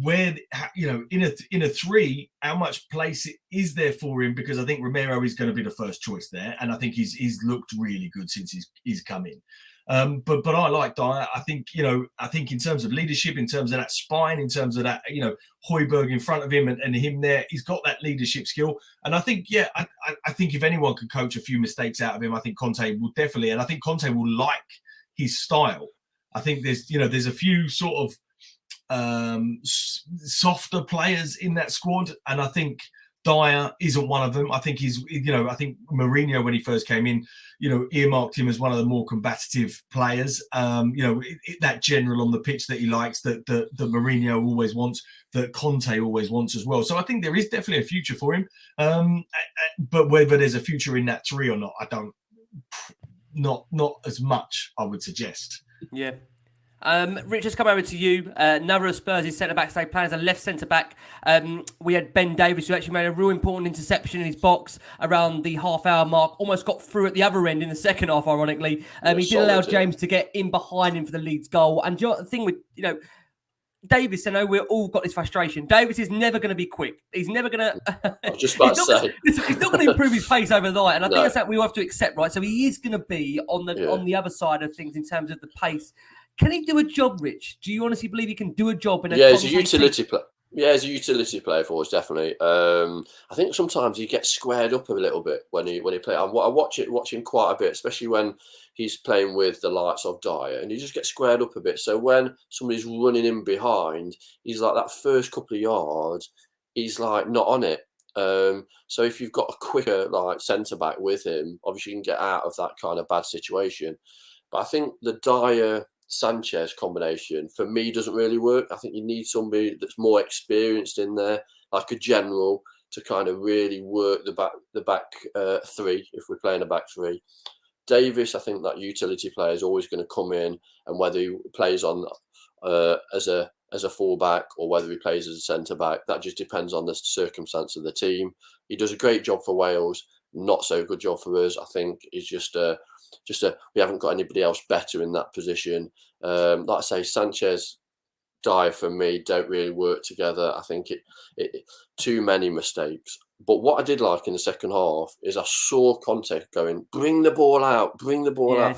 where, in a three, how much place is there for him? Because I think Romero is going to be the first choice there, and I think he's looked really good since he's come in. But I like Dier. I think in terms of leadership, in terms of that spine, in terms of that Hojbjerg in front of him and him there, he's got that leadership skill. And I think I think if anyone can coach a few mistakes out of him, I think Conte will definitely. And I think Conte will like his style. I think there's a few sort of softer players in that squad, and I think Dier isn't one of them. I think I think Mourinho, when he first came in, earmarked him as one of the more combative players. That general on the pitch that he likes, that Mourinho always wants, that Conte always wants as well. So I think there is definitely a future for him. But whether there's a future in that three or not, I don't. Not as much, I would suggest. Yeah. Rich, let's come over to you. Another of Spurs' centre-backs they play as a left centre-back. We had Ben Davies, who actually made a real important interception in his box around the half-hour mark. Almost got through at the other end in the second half, ironically. He did allow James to get in behind him for the Leeds goal. And the thing with, Davies, I know we've all got this frustration. Davies is never going to be quick. He's never going to... I was just about to say. He's not going to improve his pace overnight. And I think that's what we all have to accept, right? So he is going to be on the other side of things in terms of the pace. Can he do a job, Rich? Do you honestly believe he can do a job in a as a utility player? Yeah, as a utility player for us, definitely. I think sometimes he gets squared up a little bit when he plays. I watch him quite a bit, especially when he's playing with the likes of Dier, and he just gets squared up a bit. So when somebody's running in behind, he's like that first couple of yards, he's like not on it. So if you've got a quicker centre back with him, obviously you can get out of that kind of bad situation. But I think the Dier Sanchez combination for me doesn't really work. I think you need somebody that's more experienced in there, like a general, to kind of really work the back three if we're playing a back three. Davies, I think that utility player is always going to come in, and whether he plays on as a fullback or whether he plays as a centre back, that just depends on the circumstance of the team. He does a great job for Wales, not so good job for us. I think it's just we haven't got anybody else better in that position. Like I say, Sanchez, Dier for me don't really work together. I think it too many mistakes. But what I did like in the second half is I saw Conte going, bring the ball out.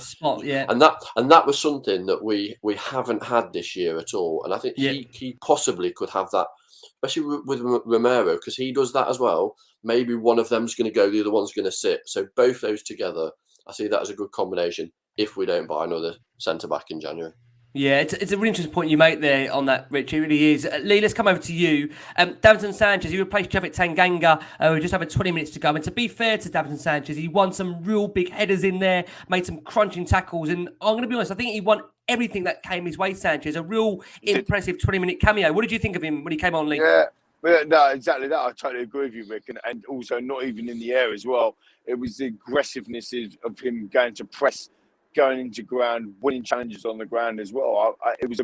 Spot, yeah. And that was something that we haven't had this year at all. And I think he possibly could have that, especially with Romero, because he does that as well. Maybe one of them's going to go, the other one's going to sit. So both those together, I see that as a good combination if we don't buy another centre-back in January. Yeah, it's a really interesting point you make there on that, Rich. It really is. Lee, let's come over to you. Davinson Sanchez, he replaced Tanganga. We just have 20 minutes to go. And to be fair to Davinson Sanchez, he won some real big headers in there, made some crunching tackles. And I'm going to be honest, I think he won everything that came his way, Sanchez. A real impressive 20-minute cameo. What did you think of him when he came on, Lee? Yeah, no, exactly that. I totally agree with you, Rick. And also not even in the air as well. It was the aggressiveness of him going to press, going into ground, winning challenges on the ground as well. It was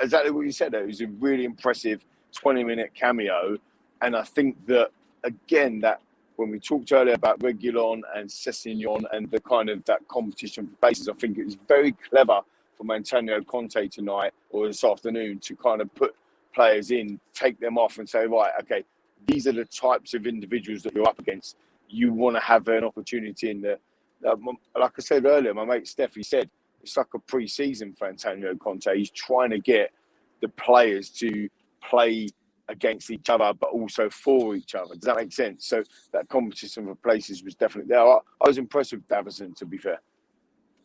exactly what you said. It was a really impressive 20-minute cameo, and I think that again, that when we talked earlier about Reguilon and Sessegnon and the kind of that competition for places, I think it was very clever from Antonio Conte tonight or this afternoon to kind of put players in, take them off and say, right, okay, these are the types of individuals that you're up against. You want to have an opportunity in the, like I said earlier, my mate Steffi said, it's like a pre-season for Antonio Conte. He's trying to get the players to play against each other, but also for each other. Does that make sense? So that competition for places was definitely there. I was impressed with Davies, to be fair.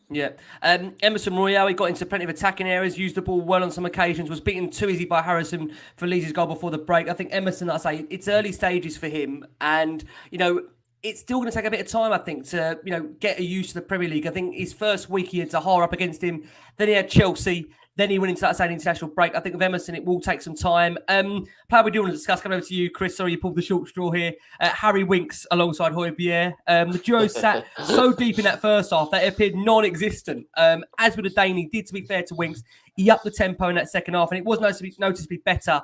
Yeah. Emerson Royale, he got into plenty of attacking areas, used the ball well on some occasions, was beaten too easy by Harrison for Leeds' goal before the break. I think Emerson, like I say, it's early stages for him. And, you know, it's still going to take a bit of time, I think, to, you know, get used to the Premier League. I think his first week he had Tahar up against him. Then he had Chelsea. Then he went into that international break. I think with Emerson, it will take some time. Player we do want to discuss, coming over to you, Chris. Sorry, you pulled the short straw here. Harry Winks alongside Hojbjerg. The duo sat so deep in that first half that it appeared non-existent. As with the Dane, he did, to be fair to Winks, he upped the tempo in that second half, and it was noticeably better.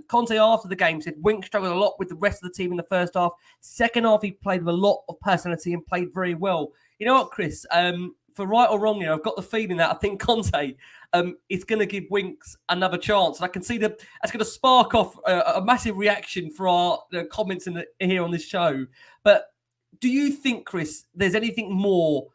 Conte, after the game, said Winks struggled a lot with the rest of the team in the first half. Second half, he played with a lot of personality and played very well. You know what, Chris? For right or wrong, you know, I've got the feeling that I think Conte is going to give Winks another chance. And I can see that that's going to spark off a massive reaction for our comments here on this show. But do you think, Chris, there's anything more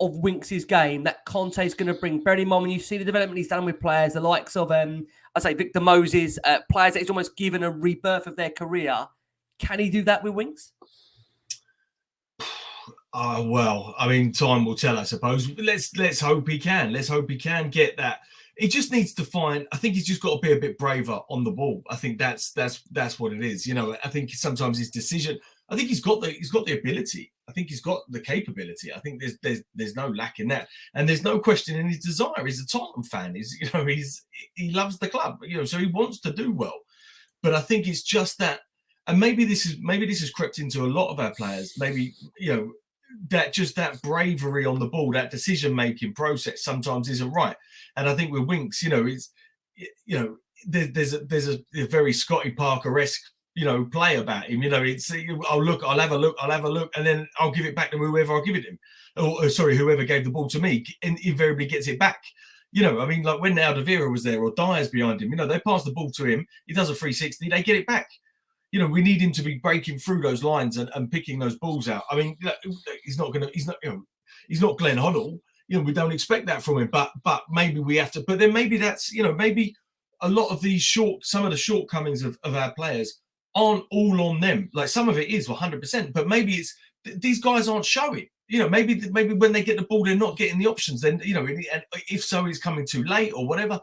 of Winks' game that Conte is going to bring? Bearing in mind, when you see the development he's done with players, the likes of, I say, Victor Moses, players that he's almost given a rebirth of their career, can he do that with Winks? Well, I mean, time will tell, I suppose. Let's hope he can. Let's hope he can get that. He just needs to find. I think he's just got to be a bit braver on the ball. I think that's what it is. You know, I think sometimes his decision. I think he's got the ability. I think he's got the capability. I think there's no lack in that, and there's no question in his desire. He's a Tottenham fan. He loves the club. You know, so he wants to do well. But I think it's just that, and maybe this has crept into a lot of our players. Maybe, you know, that bravery on the ball, that decision-making process sometimes isn't right. And I think with Winks, you know, there's a very Scotty Parker-esque, you know, play about him. You know, it's, I'll have a look, and then I'll give it back to whoever I'll give it him. Whoever gave the ball to me invariably gets it back. You know, I mean, like when Alderweireld was there or Dier's behind him, you know, they pass the ball to him, he does a 360, they get it back. You know, we need him to be breaking through those lines and picking those balls out. I mean, he's not Glenn Hoddle. You know, we don't expect that from him, but maybe we have to. But then maybe that's, you know, maybe a lot of some of the shortcomings of our players aren't all on them. Like some of it is 100%, but maybe it's these guys aren't showing. You know, maybe when they get the ball, they're not getting the options. Then, you know, and if so, it's coming too late or whatever.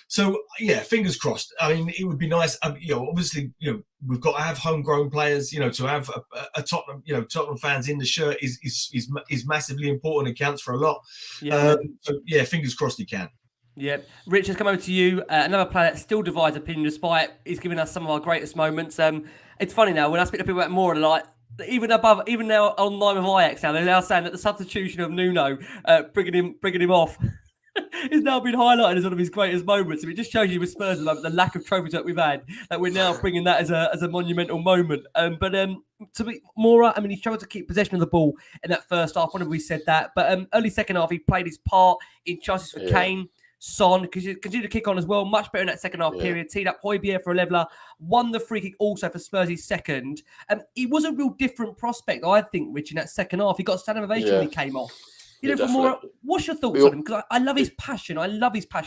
So yeah, fingers crossed. I mean, it would be nice. You know, obviously, you know, we've got to have homegrown players. You know, to have a Tottenham, you know, Tottenham fans in the shirt is massively important. It counts for a lot. Yeah. So yeah, fingers crossed he can. Yeah, Richard, come over to you. Another player that still divides opinion, despite he's giving us some of our greatest moments. It's funny now when I speak to people about Moura, like even now online with Ajax now, they're now saying that the substitution of Nuno, bringing him off, is now been highlighted as one of his greatest moments. I mean, it just shows you with Spurs at the moment, the lack of trophies that we've had, that we're now bringing that as a monumental moment. But to be Moura, I mean, he struggled to keep possession of the ball in that first half. When we said that, but early second half, he played his part in chances for Kane. Son continued to kick on as well, much better in that second half period. Teed up Hojbjerg for a leveller, won the free kick also for Spurs' second. He was a real different prospect, I think, Rich, in that second half. He got standing ovation when he came off. You know, for Moura, what's your thoughts on him? Because I love his passion.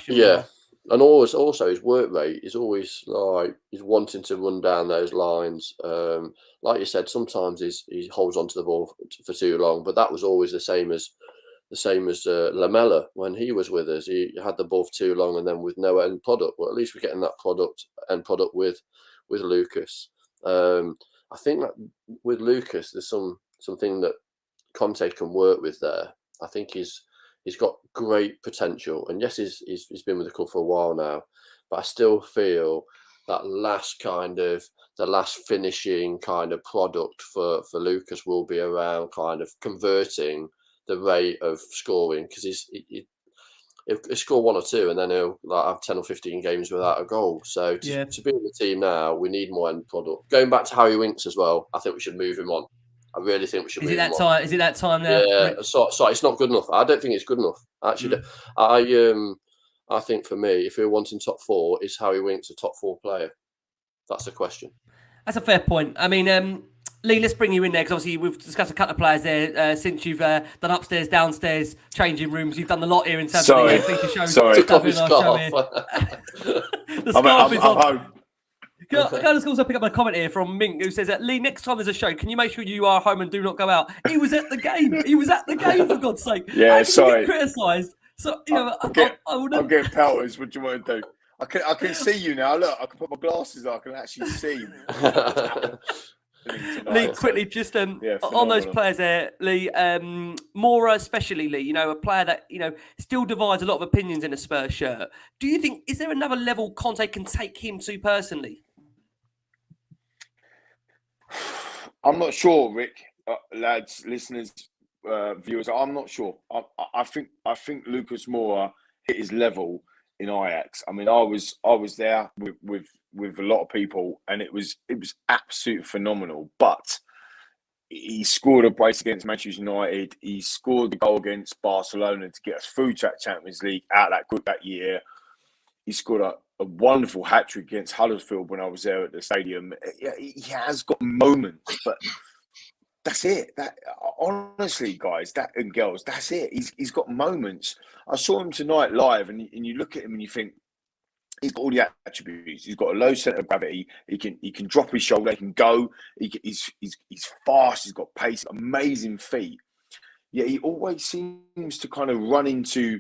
Yeah, and also his work rate is always like he's wanting to run down those lines. Like you said, sometimes he holds onto the ball for too long, but that was always the same as Lamella when he was with us. He had the ball for too long and then with no end product. Well, at least we're getting that end product with Lucas. I think that with Lucas, there's something that Conte can work with there. I think he's got great potential, and yes, he's been with the club for a while now, but I still feel that the last finishing kind of product for Lucas will be around kind of converting the rate of scoring, because he'll score 1 or 2, and then he'll like have 10 or 15 games without a goal. So to be in the team now, we need more end product. Going back to Harry Winks as well, I think we should move him on. I really think we should. Is it that time now? Yeah, so it's not good enough. I don't think it's good enough. Actually, I think for me, if we're wanting top 4, is Harry Winks a top 4 player? That's the question. That's a fair point. I mean, Lee, let's bring you in there because obviously we've discussed a couple of players there since you've done upstairs, downstairs, changing rooms. You've done a lot here in terms of the feature shows. Sorry. Took off his scarf. The scarf is on. I'm home. Can I just also pick up a comment here from Mink who says, Lee, next time there's a show, can you make sure you are home and do not go out? He was at the game. He was at the game, for God's sake. Yeah, sorry. Criticised. So, you know, I'm getting pelters. What do you want to do? I can see you now. Look, I can put my glasses on. I can actually see. Lee, quickly, just on those players there, Lee, Moura especially, Lee, you know, a player that, you know, still divides a lot of opinions in a Spurs shirt. Do you think, is there another level Conte can take him to personally? I'm not sure, Rick, lads, listeners, viewers. I'm not sure. I think Lucas Moura hit his level in Ajax. I mean, I was there with a lot of people, and it was absolutely phenomenal. But he scored a brace against Manchester United. He scored the goal against Barcelona to get us through to that Champions League out of that group that year. He scored a wonderful hat-trick against Huddersfield when I was there at the stadium. He has got moments, but that's it. That honestly, guys, and girls, that's it. He's got moments. I saw him tonight live, and you look at him and you think he's got all the attributes. He's got a low centre of gravity. He can drop his shoulder. He can go. He's fast. He's got pace. Amazing feet. Yet he always seems to kind of run into,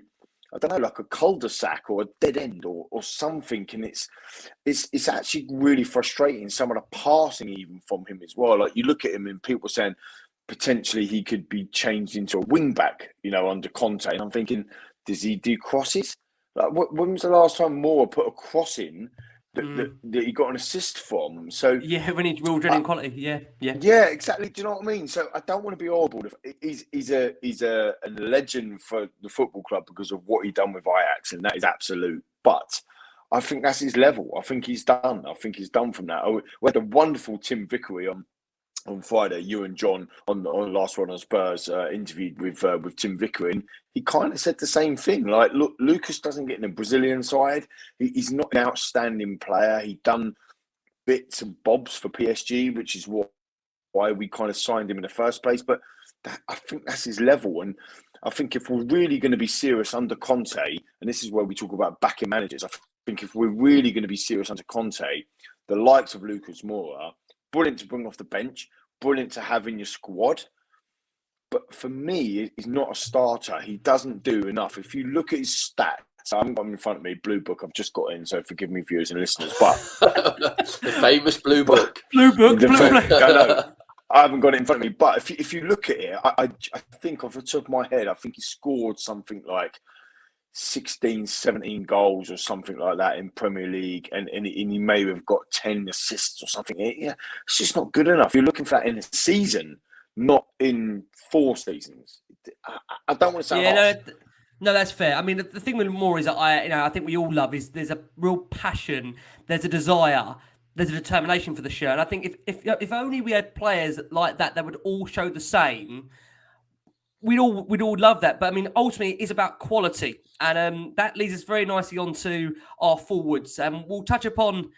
I don't know, like a cul-de-sac or a dead end or something. And it's actually really frustrating. Some of the passing even from him as well. Like you look at him and people saying potentially he could be changed into a wing back, you know, under Conte. And I'm thinking, does he do crosses? Like when was the last time Moura put a cross in that he got an assist from? So yeah, when he's real dreading quality. Yeah, exactly. Do you know what I mean? So I don't want to be horrible. He's a legend for the football club because of what he done with Ajax, and that is absolute. But I think that's his level. I think he's done. I think he's done from that. We had a wonderful Tim Vickery on Friday. You and John on the Last Word on Spurs interviewed with Tim Vickery, and he kind of said the same thing. Like, look, Lucas doesn't get in the Brazilian side. He's not an outstanding player. He done bits and bobs for PSG, which is why we kind of signed him in the first place. But I think that's his level. And I think if we're really going to be serious under Conte, and this is where we talk about backing managers, I think if we're really going to be serious under Conte, the likes of Lucas Moura, brilliant to bring off the bench, brilliant to have in your squad. But for me, he's not a starter. He doesn't do enough. If you look at his stats, I haven't got them in front of me, Blue Book, I've just got in, so forgive me, viewers and listeners. But the famous Blue Book. I haven't got it in front of me. But if you look at it, I think off the top of my head, I think he scored something like 16, 17 goals or something like that in Premier League, and he may have got 10 assists or something. Yeah, it's just not good enough. You're looking for that in a season, not in 4 seasons. I don't want to sound harsh. No, that's fair. I mean, the thing with Moura is that I think we all love is there's a real passion, there's a desire, there's a determination for the shirt. And I think if only we had players like that would all show the same, we'd all love that. But I mean, ultimately, it is about quality, and that leads us very nicely onto our forwards. And we'll touch upon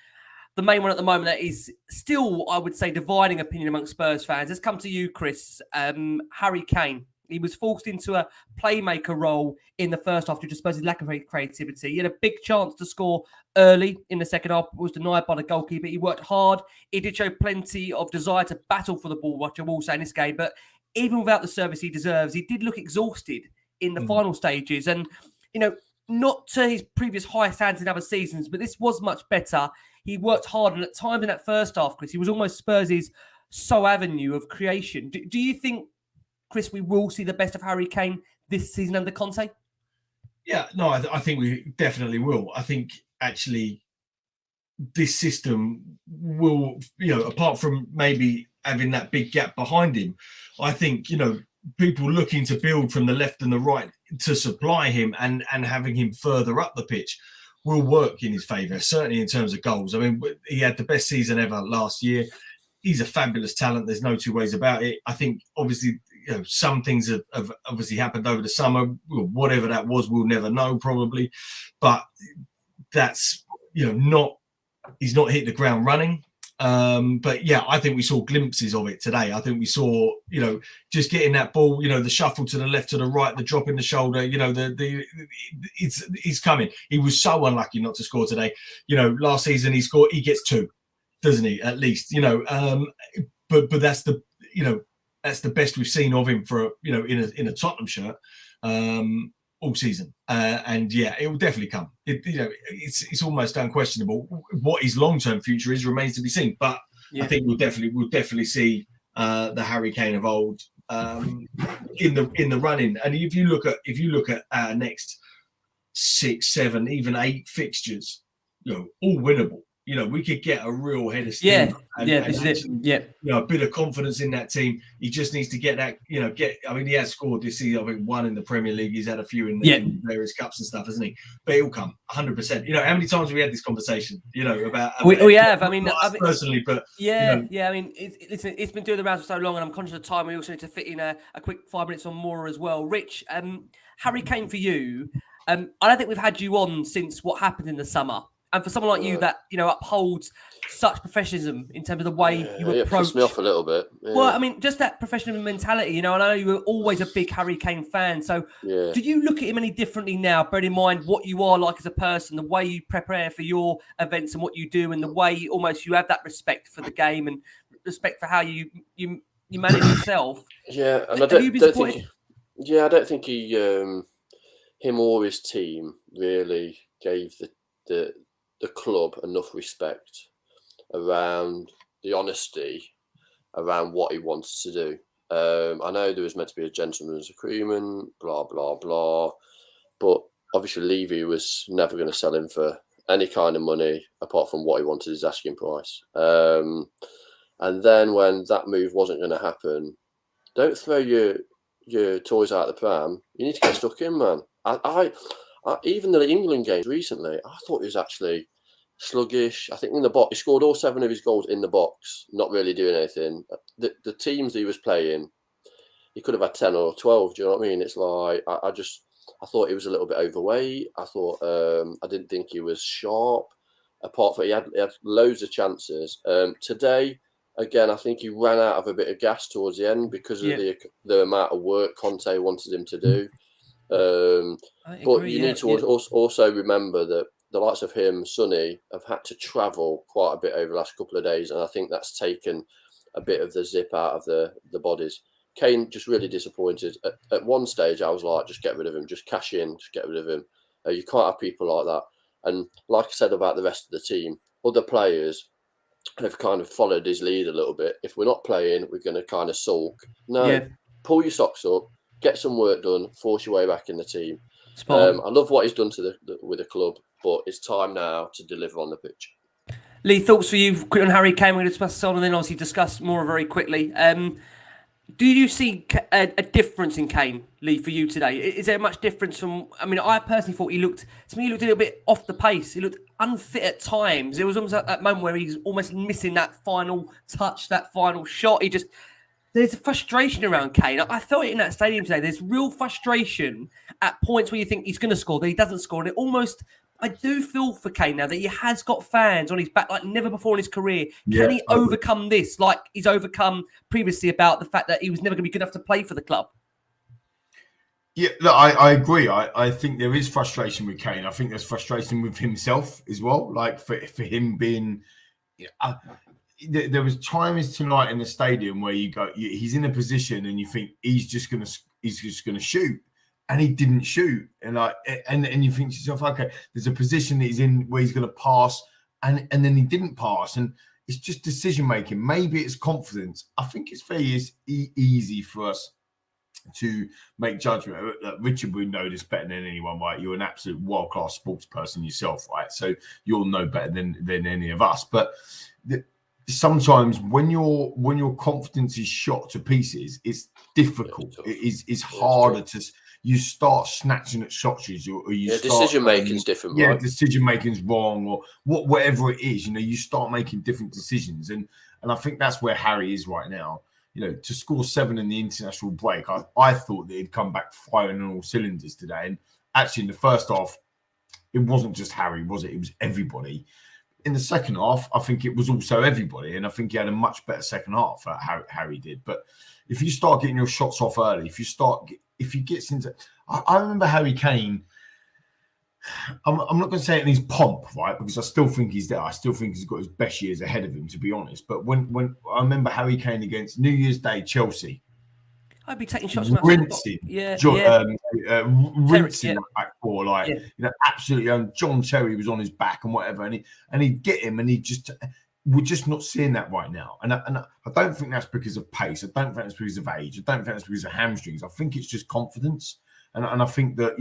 the main one at the moment that is still, I would say, dividing opinion amongst Spurs fans. Let's come to you, Chris. Harry Kane. He was forced into a playmaker role in the first half due to Spurs' lack of creativity. He had a big chance to score early in the second half, but was denied by the goalkeeper. He worked hard. He did show plenty of desire to battle for the ball, which I will say in this game. But even without the service he deserves, he did look exhausted in the final stages. And, you know, not to his previous high standards in other seasons, but this was much better. He worked hard. And at times in that first half, Chris, he was almost Spurs' sole avenue of creation. Do you think, Chris, we will see the best of Harry Kane this season under Conte? Yeah, no, I think we definitely will. I think actually this system will, you know, apart from maybe having that big gap behind him, I think, you know, people looking to build from the left and the right to supply him and having him further up the pitch will work in his favour, certainly in terms of goals. I mean, he had the best season ever last year. He's a fabulous talent. There's no two ways about it. I think, obviously, some things have obviously happened over the summer. Whatever that was, we'll never know probably. But that's, he's not hit the ground running. But yeah, I think we saw glimpses of it today. I think we saw, just getting that ball, the shuffle to the left, to the right, the drop in the shoulder, it's coming. He was so unlucky not to score today. Last season he gets 2, doesn't he? At least, but that's the best we've seen of him for, in a Tottenham shirt, all season. And yeah, it will definitely come. It's almost unquestionable. What his long-term future is remains to be seen. But I think we'll definitely see the Harry Kane of old in the running. And if you look at our next 6, 7, even 8 fixtures, all winnable. We could get a real head of steam. This is it. A bit of confidence in that team. He just needs to get that, I mean, he has scored this season, I think 1 in the Premier League. He's had a few in various cups and stuff, hasn't he? But it'll come 100%. How many times have we had this conversation, about we have. I mean, personally, but I mean, it's been doing the rounds for so long, and I'm conscious of time. We also need to fit in a quick 5 minutes on Moura as well. Rich, Harry Kane for you. I don't think we've had you on since what happened in the summer. And for someone like you that, upholds such professionalism in terms of the way you approach... pissed me off a little bit. Yeah. Well, I mean, just that professional mentality, and I know you were always a big Harry Kane fan. So do you look at him any differently now, bearing in mind what you are like as a person, the way you prepare for your events and what you do, and the way you have that respect for the game and respect for how you manage yourself? Yeah, and I don't think he, him or his team really gave the club enough respect around the honesty around what he wanted to do. I know there was meant to be a gentleman's agreement, blah, blah, blah. But obviously Levy was never going to sell him for any kind of money apart from what he wanted his asking price. And then when that move wasn't going to happen, don't throw your toys out the pram. You need to get stuck in, man. Even the England games recently, I thought he was actually sluggish. I think in the box, he scored all 7 of his goals in the box, not really doing anything. The teams he was playing, he could have had 10 or 12. Do you know what I mean? It's like, I thought he was a little bit overweight. I thought, I didn't think he was sharp. Apart from he had loads of chances. Today, again, I think he ran out of a bit of gas towards the end because of the amount of work Conte wanted him to do. But you need to also remember that the likes of him, Sonny, have had to travel quite a bit over the last couple of days, and I think that's taken a bit of the zip out of the bodies. Kane just really disappointed. At one stage, I was like, just get rid of him, just cash in, just get rid of him. You can't have people like that. And like I said about the rest of the team, other players have kind of followed his lead a little bit. If we're not playing, we're going to kind of sulk. No, pull your socks up, get some work done, force your way back in the team. I love what he's done with the club, but it's time now to deliver on the pitch. Lee, thoughts for you quick on Harry Kane? We're going to discuss on and then obviously discuss more very quickly. Do you see a difference in Kane, Lee, for you today? Is there much difference from... I mean, I personally thought he looked a little bit off the pace. He looked unfit at times. It was almost at that moment where he's almost missing that final touch, that final shot. There's a frustration around Kane. I felt it in that stadium today. There's real frustration at points where you think he's going to score, that he doesn't score. And I do feel for Kane now that he has got fans on his back like never before in his career. Can he overcome this like he's overcome previously about the fact that he was never going to be good enough to play for the club? Yeah, look, I agree. I think there is frustration with Kane. I think there's frustration with himself as well. Like for him being... there was times tonight in the stadium where he's in a position and you think he's just going to shoot. And he didn't shoot, and you think to yourself, okay, there's a position that he's in where he's going to pass, and then he didn't pass, and it's just decision making. Maybe it's confidence. I think it's very easy for us to make judgment. Richard would know this better than anyone, right? You're an absolute world class sports person yourself, right? So you'll know better than any of us. But sometimes when your confidence is shot to pieces, it's difficult. It's harder to. you start snatching at shots, or you start decision making's different. Yeah, right? decision making's wrong, or whatever it is. You start making different decisions, and I think that's where Harry is right now. To score 7 in the international break, I thought that he'd come back firing on all cylinders today. And actually, in the first half, it wasn't just Harry, was it? It was everybody. In the second half, I think it was also everybody. And I think he had a much better second half, Harry did. But if you start getting your shots off early, if he gets into... I remember Harry Kane... I'm not going to say it in his pomp, right? Because I still think he's there. I still think he's got his best years ahead of him, to be honest. But when I remember Harry Kane against New Year's Day, Chelsea, I'd be taking shots. Rinsing, rinsing that back four, absolutely. John Terry was on his back and whatever, and he'd get him, and we're just not seeing that right now. And I don't think that's because of pace. I don't think that's because of age. I don't think that's because of hamstrings. I think it's just confidence. And I think that,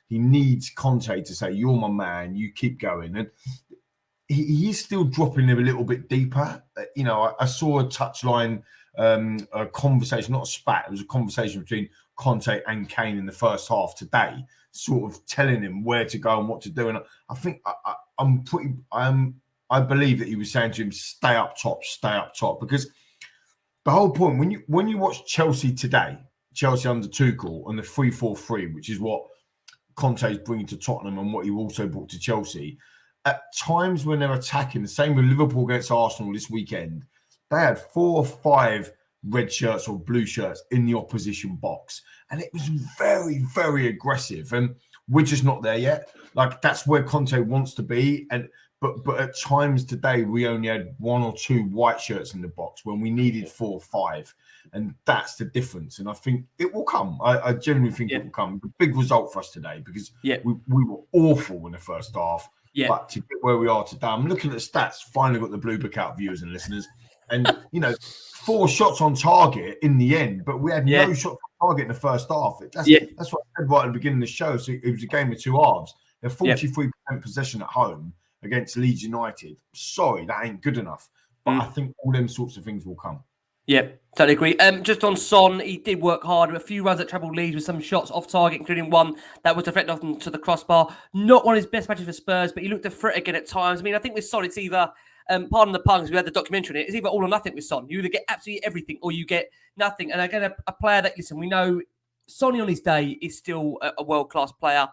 he needs Conte to say, you're my man, you keep going. And he is still dropping him a little bit deeper. I saw a touchline, a conversation, not a spat, it was a conversation between Conte and Kane in the first half today, sort of telling him where to go and what to do. And I think I believe that he was saying to him, stay up top, because the whole point, when you watch Chelsea today, Chelsea under Tuchel and the 3-4-3, which is what Conte is bringing to Tottenham and what he also brought to Chelsea. At times when they're attacking, the same with Liverpool against Arsenal this weekend, they had 4 or 5 red shirts or blue shirts in the opposition box. And it was very, very aggressive. And we're just not there yet. That's where Conte wants to be. But at times today, we only had 1 or 2 white shirts in the box when we needed 4 or 5. And that's the difference. And I think it will come. I genuinely think it will come. A big result for us today because we were awful in the first half. Yeah. But to get where we are today, I'm looking at the stats, finally got the blue book out, viewers and listeners. And, 4 shots on target in the end, but we had no shots on target in the first half. That's what I said right at the beginning of the show. So it was a game of 2 halves. They're 43% possession at home against Leeds United. Sorry, that ain't good enough. But I think all them sorts of things will come. Yeah, totally agree. Just on Son, he did work hard. A few runs that trebled Leeds with some shots off target, including one that was deflected off to the crossbar. Not one of his best matches for Spurs, but he looked a threat again at times. I mean, I think with Son, it's either, pardon the puns, we had the documentary on it, it's either all or nothing with Son. You either get absolutely everything or you get nothing. And again, a player that, listen, we know Sonny on his day is still a world-class player.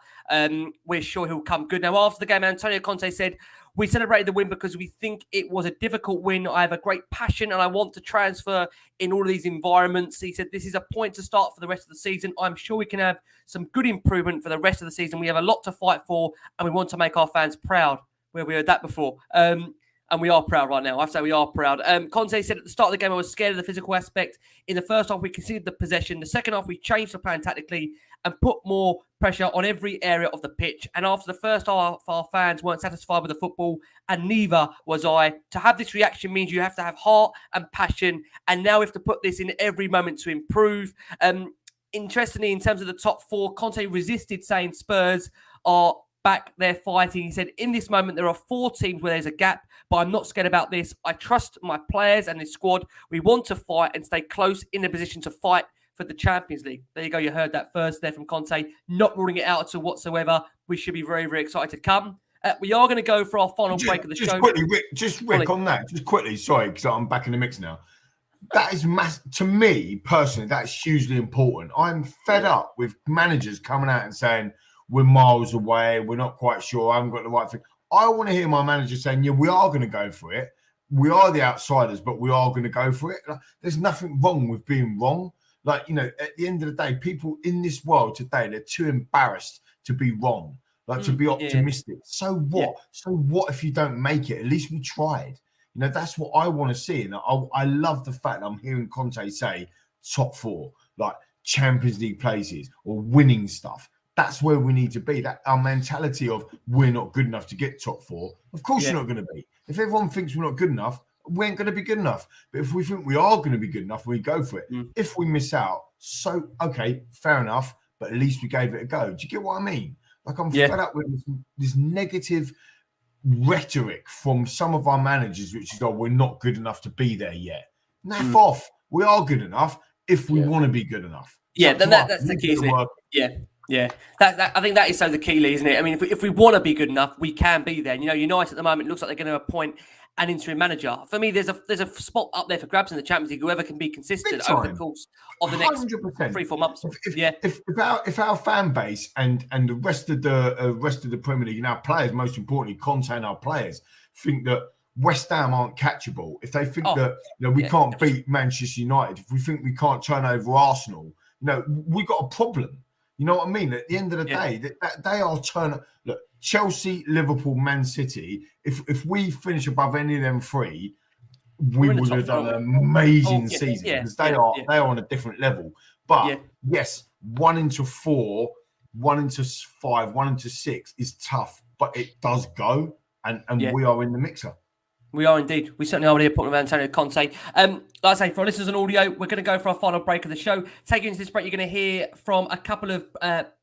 We're sure he'll come good. Now, after the game, Antonio Conte said, we celebrated the win because we think it was a difficult win. I have a great passion and I want to transfer in all of these environments. He said, this is a point to start for the rest of the season. I'm sure we can have some good improvement for the rest of the season. We have a lot to fight for and we want to make our fans proud. Where we heard that before. And we are proud right now. I have to say we are proud. Conte said at the start of the game, I was scared of the physical aspect. In the first half, we conceded the possession. The second half, we changed the plan tactically and put more pressure on every area of the pitch. And after the first half, our fans weren't satisfied with the football, and neither was I. To have this reaction means you have to have heart and passion. And now we have to put this in every moment to improve. Interestingly, in terms of the top 4, Conte resisted saying Spurs are back there fighting. He said, in this moment, there are 4 teams where there's a gap, but I'm not scared about this. I trust my players and this squad. We want to fight and stay close in the position to fight for the Champions League. There you go. You heard that first there from Conte, not ruling it out at all whatsoever. We should be very, very excited to come. We are going to go for our final break of the show. Quickly, Rick, on that, just quickly, sorry, because I'm back in the mix now. That is to me, personally, that's hugely important. I'm fed up with managers coming out and saying, we're miles away, we're not quite sure, I haven't got the right thing. I want to hear my manager saying, yeah, we are going to go for it. We are the outsiders, but we are going to go for it. There's nothing wrong with being wrong. At the end of the day, people in this world today, they're too embarrassed to be wrong, to be optimistic. Yeah. So what? Yeah. So what if you don't make it? At least we tried. That's what I want to see. And I love the fact that I'm hearing Conte say top 4, Champions League places or winning stuff. That's where we need to be. That our mentality of we're not good enough to get top 4. Of course you're not going to be. If everyone thinks we're not good enough, we ain't going to be good enough. But if we think we are going to be good enough, we go for it. If we miss out, so, okay, fair enough. But at least we gave it a go. Do you get what I mean? I'm fed up with this negative rhetoric from some of our managers, which is, we're not good enough to be there yet. Naff off. We are good enough if we want to be good enough. Yeah, It's up then to us. that's the We'll key, do isn't it? work. Yeah, yeah. That I think that is so the key, Lee, isn't it? I mean, if we want to be good enough, we can be there. United at the moment looks like they're going to appoint an interim manager. For me, there's a spot up there for grabs in the Champions League. Whoever can be consistent Big over the time. course of the next 100%. 3-4 months. If our fan base and the rest of the Premier League and our players, most importantly, Conte and our players, think that West Ham aren't catchable, if they think that we can't beat Manchester United, if we think we can't turn over Arsenal, we got a problem. You know what I mean? At the end of the day, that they are turning. Look, Chelsea, Liverpool, Man City. If we finish above any of them three, we would have done an amazing season because they are on a different level. But yes, 1 into 4, 1 into 5, 1 into 6 is tough, but it does go, and we are in the mixer. We are indeed. We certainly are here putting with Antonio Conte. Like I say, for our listeners on audio, we're going to go for our final break of the show. Taking into this break, you're going to hear from a couple of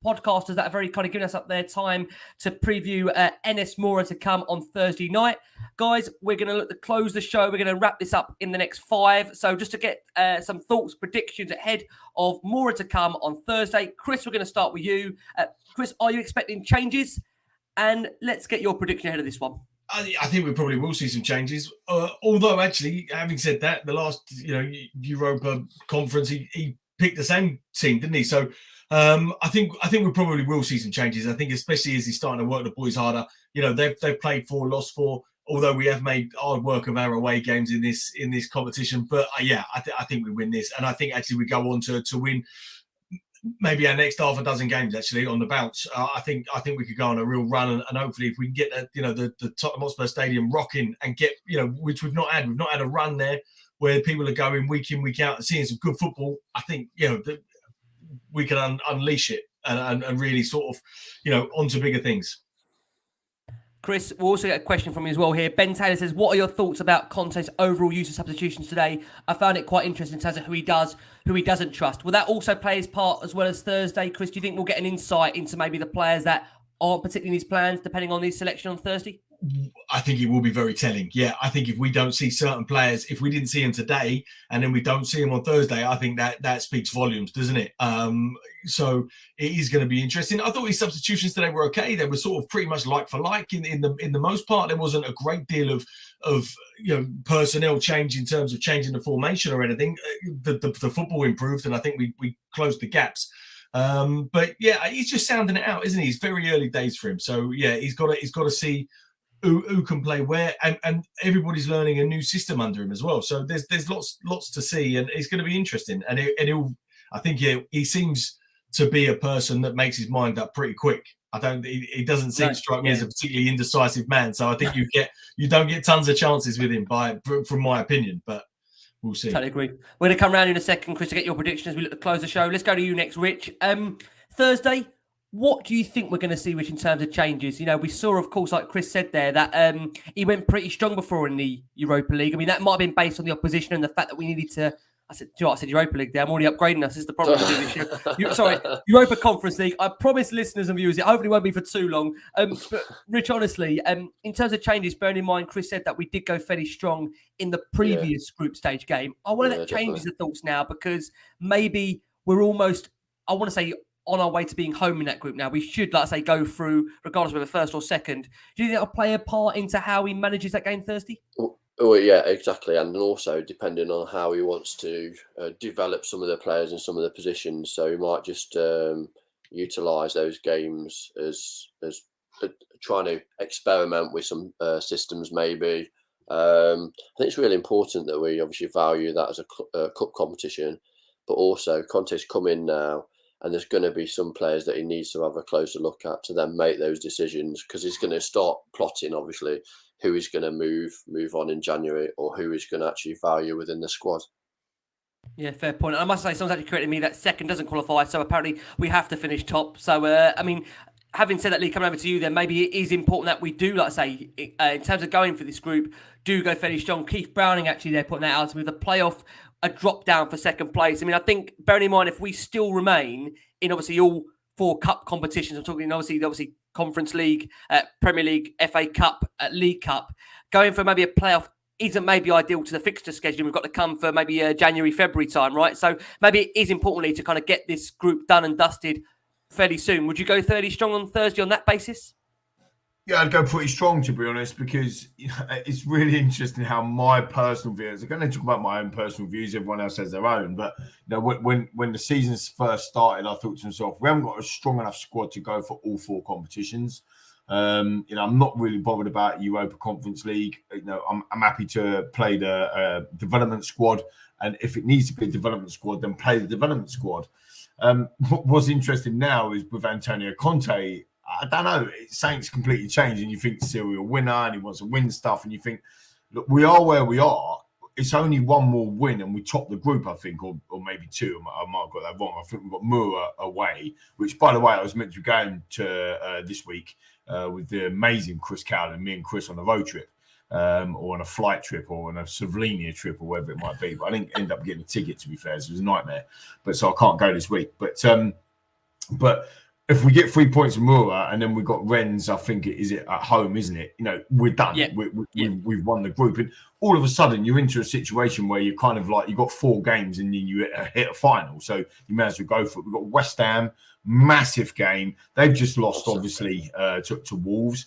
podcasters that are very kind of giving us up their time to preview NŠ Mura to come on Thursday night. Guys, we're going to look to close the show. We're going to wrap this up in the next 5. So just to get some thoughts, predictions ahead of Mura to come on Thursday. Chris, we're going to start with you. Chris, are you expecting changes? And let's get your prediction ahead of this one. I think we probably will see some changes. Although, actually, having said that, the last Europa Conference, he picked the same team, didn't he? So I think we probably will see some changes. I think, especially as he's starting to work the boys harder. They've played 4, lost 4. Although we have made hard work of our away games in this competition, but I think we win this, and I think actually we go on to win. Maybe our next half a dozen games actually on the bounce. I think we could go on a real run, and hopefully if we can get the Tottenham Hotspur Stadium rocking and get which we've not had a run there where people are going week in week out and seeing some good football. I think we can unleash it and really sort of onto bigger things. Chris, we'll also get a question from you as well here. Ben Taylor says, what are your thoughts about Conte's overall use of substitutions today? I found it quite interesting in terms of who he does, who he doesn't trust. Will that also play his part as well as Thursday? Chris, do you think we'll get an insight into maybe the players that aren't particularly in his plans, depending on his selection on Thursday? I think it will be very telling. Yeah, I think if we don't see certain players, if we didn't see them today and then we don't see them on Thursday, I think that speaks volumes, doesn't it? So it is going to be interesting. I thought his substitutions today were okay. They were sort of pretty much like for like in the most part. There wasn't a great deal of personnel change in terms of changing the formation or anything. The football improved, and I think we closed the gaps. But yeah, he's just sounding it out, isn't he? It's very early days for him. So yeah, he's got to see who can play where, and everybody's learning a new system under him as well. So there's lots to see, and it's going to be interesting. And I think he seems to be a person that makes his mind up pretty quick. He doesn't seem to strike me as a particularly indecisive man. So I think you don't get tons of chances with him from my opinion, but we'll see. Totally agree. We're going to come around in a second, Chris, to get your prediction as we look to close the show. Let's go to you next, Rich. Thursday, what do you think we're going to see, Rich, in terms of changes? We saw, of course, like Chris said there, that he went pretty strong before in the Europa League. I mean, that might have been based on the opposition and the fact that we needed to... I said Europa League there. I'm already upgrading us. This is the problem with this year. Sorry, Europa Conference League. I promise listeners and viewers, it hopefully won't be for too long. But Rich, honestly, in terms of changes, bearing in mind, Chris said that we did go fairly strong in the previous group stage game. I want to change the thoughts now because maybe we're almost, I want to say, on our way to being home in that group now. We should, like I say, go through, regardless of whether first or second. Do you think that'll play a part into how he manages that game Thursday? Oh yeah, exactly, and also depending on how he wants to develop some of the players in some of the positions, so he might just utilise those games as trying to experiment with some systems. Maybe I think it's really important that we obviously value that as a cup competition, but also Conte's come in now, and there's going to be some players that he needs to have a closer look at to then make those decisions, because he's going to start plotting obviously who is going to move on in January, or who is going to actually value within the squad. Yeah, fair point. I must say, someone's actually corrected me that second doesn't qualify, so apparently we have to finish top. So, I mean, having said that, Lee, coming over to you then, maybe it is important that we do, like I say, in terms of going for this group, do go fairly strong. Keith Browning actually there putting that out with a playoff, a drop down for second place. I mean, I think, bearing in mind, if we still remain in obviously all 4 cup competitions, I'm talking obviously Conference League, Premier League, FA Cup, League Cup, going for maybe a playoff isn't maybe ideal to the fixture schedule we've got to come for maybe January, February time, right? So maybe it is importantly to kind of get this group done and dusted fairly soon. Would you go 30 strong on Thursday on that basis? Yeah, I'd go pretty strong, to be honest, because it's really interesting how my personal views. I'm going to talk about my own personal views. Everyone else has their own, but when the seasons first started, I thought to myself, we haven't got a strong enough squad to go for all 4 competitions. I'm not really bothered about Europa Conference League. I'm happy to play the development squad, and if it needs to be a development squad, then play the development squad. What's interesting now is with Antonio Conte. I don't know. Something's completely changed, and you think serial winner, and he wants to win stuff, and you think, look, we are where we are. It's only one more win, and we top the group, I think, or maybe 2. I might have got that wrong. I think we've got Moura away, which, by the way, I was meant to be going to this week with the amazing Chris Cowden, me and Chris on a road trip, or on a flight trip, or on a Slovenia trip, or whatever it might be. But I didn't end up getting a ticket, to be fair. So it was a nightmare. But so I can't go this week. But if we get 3 points from Moura and then we've got Rennes, I think it at home, isn't it? We're done. Yeah. We've won the group. And all of a sudden, you're into a situation where you're kind of like, you've got 4 games and then you hit a final. So you may as well go for it. We've got West Ham, massive game. They've just lost, obviously, to Wolves.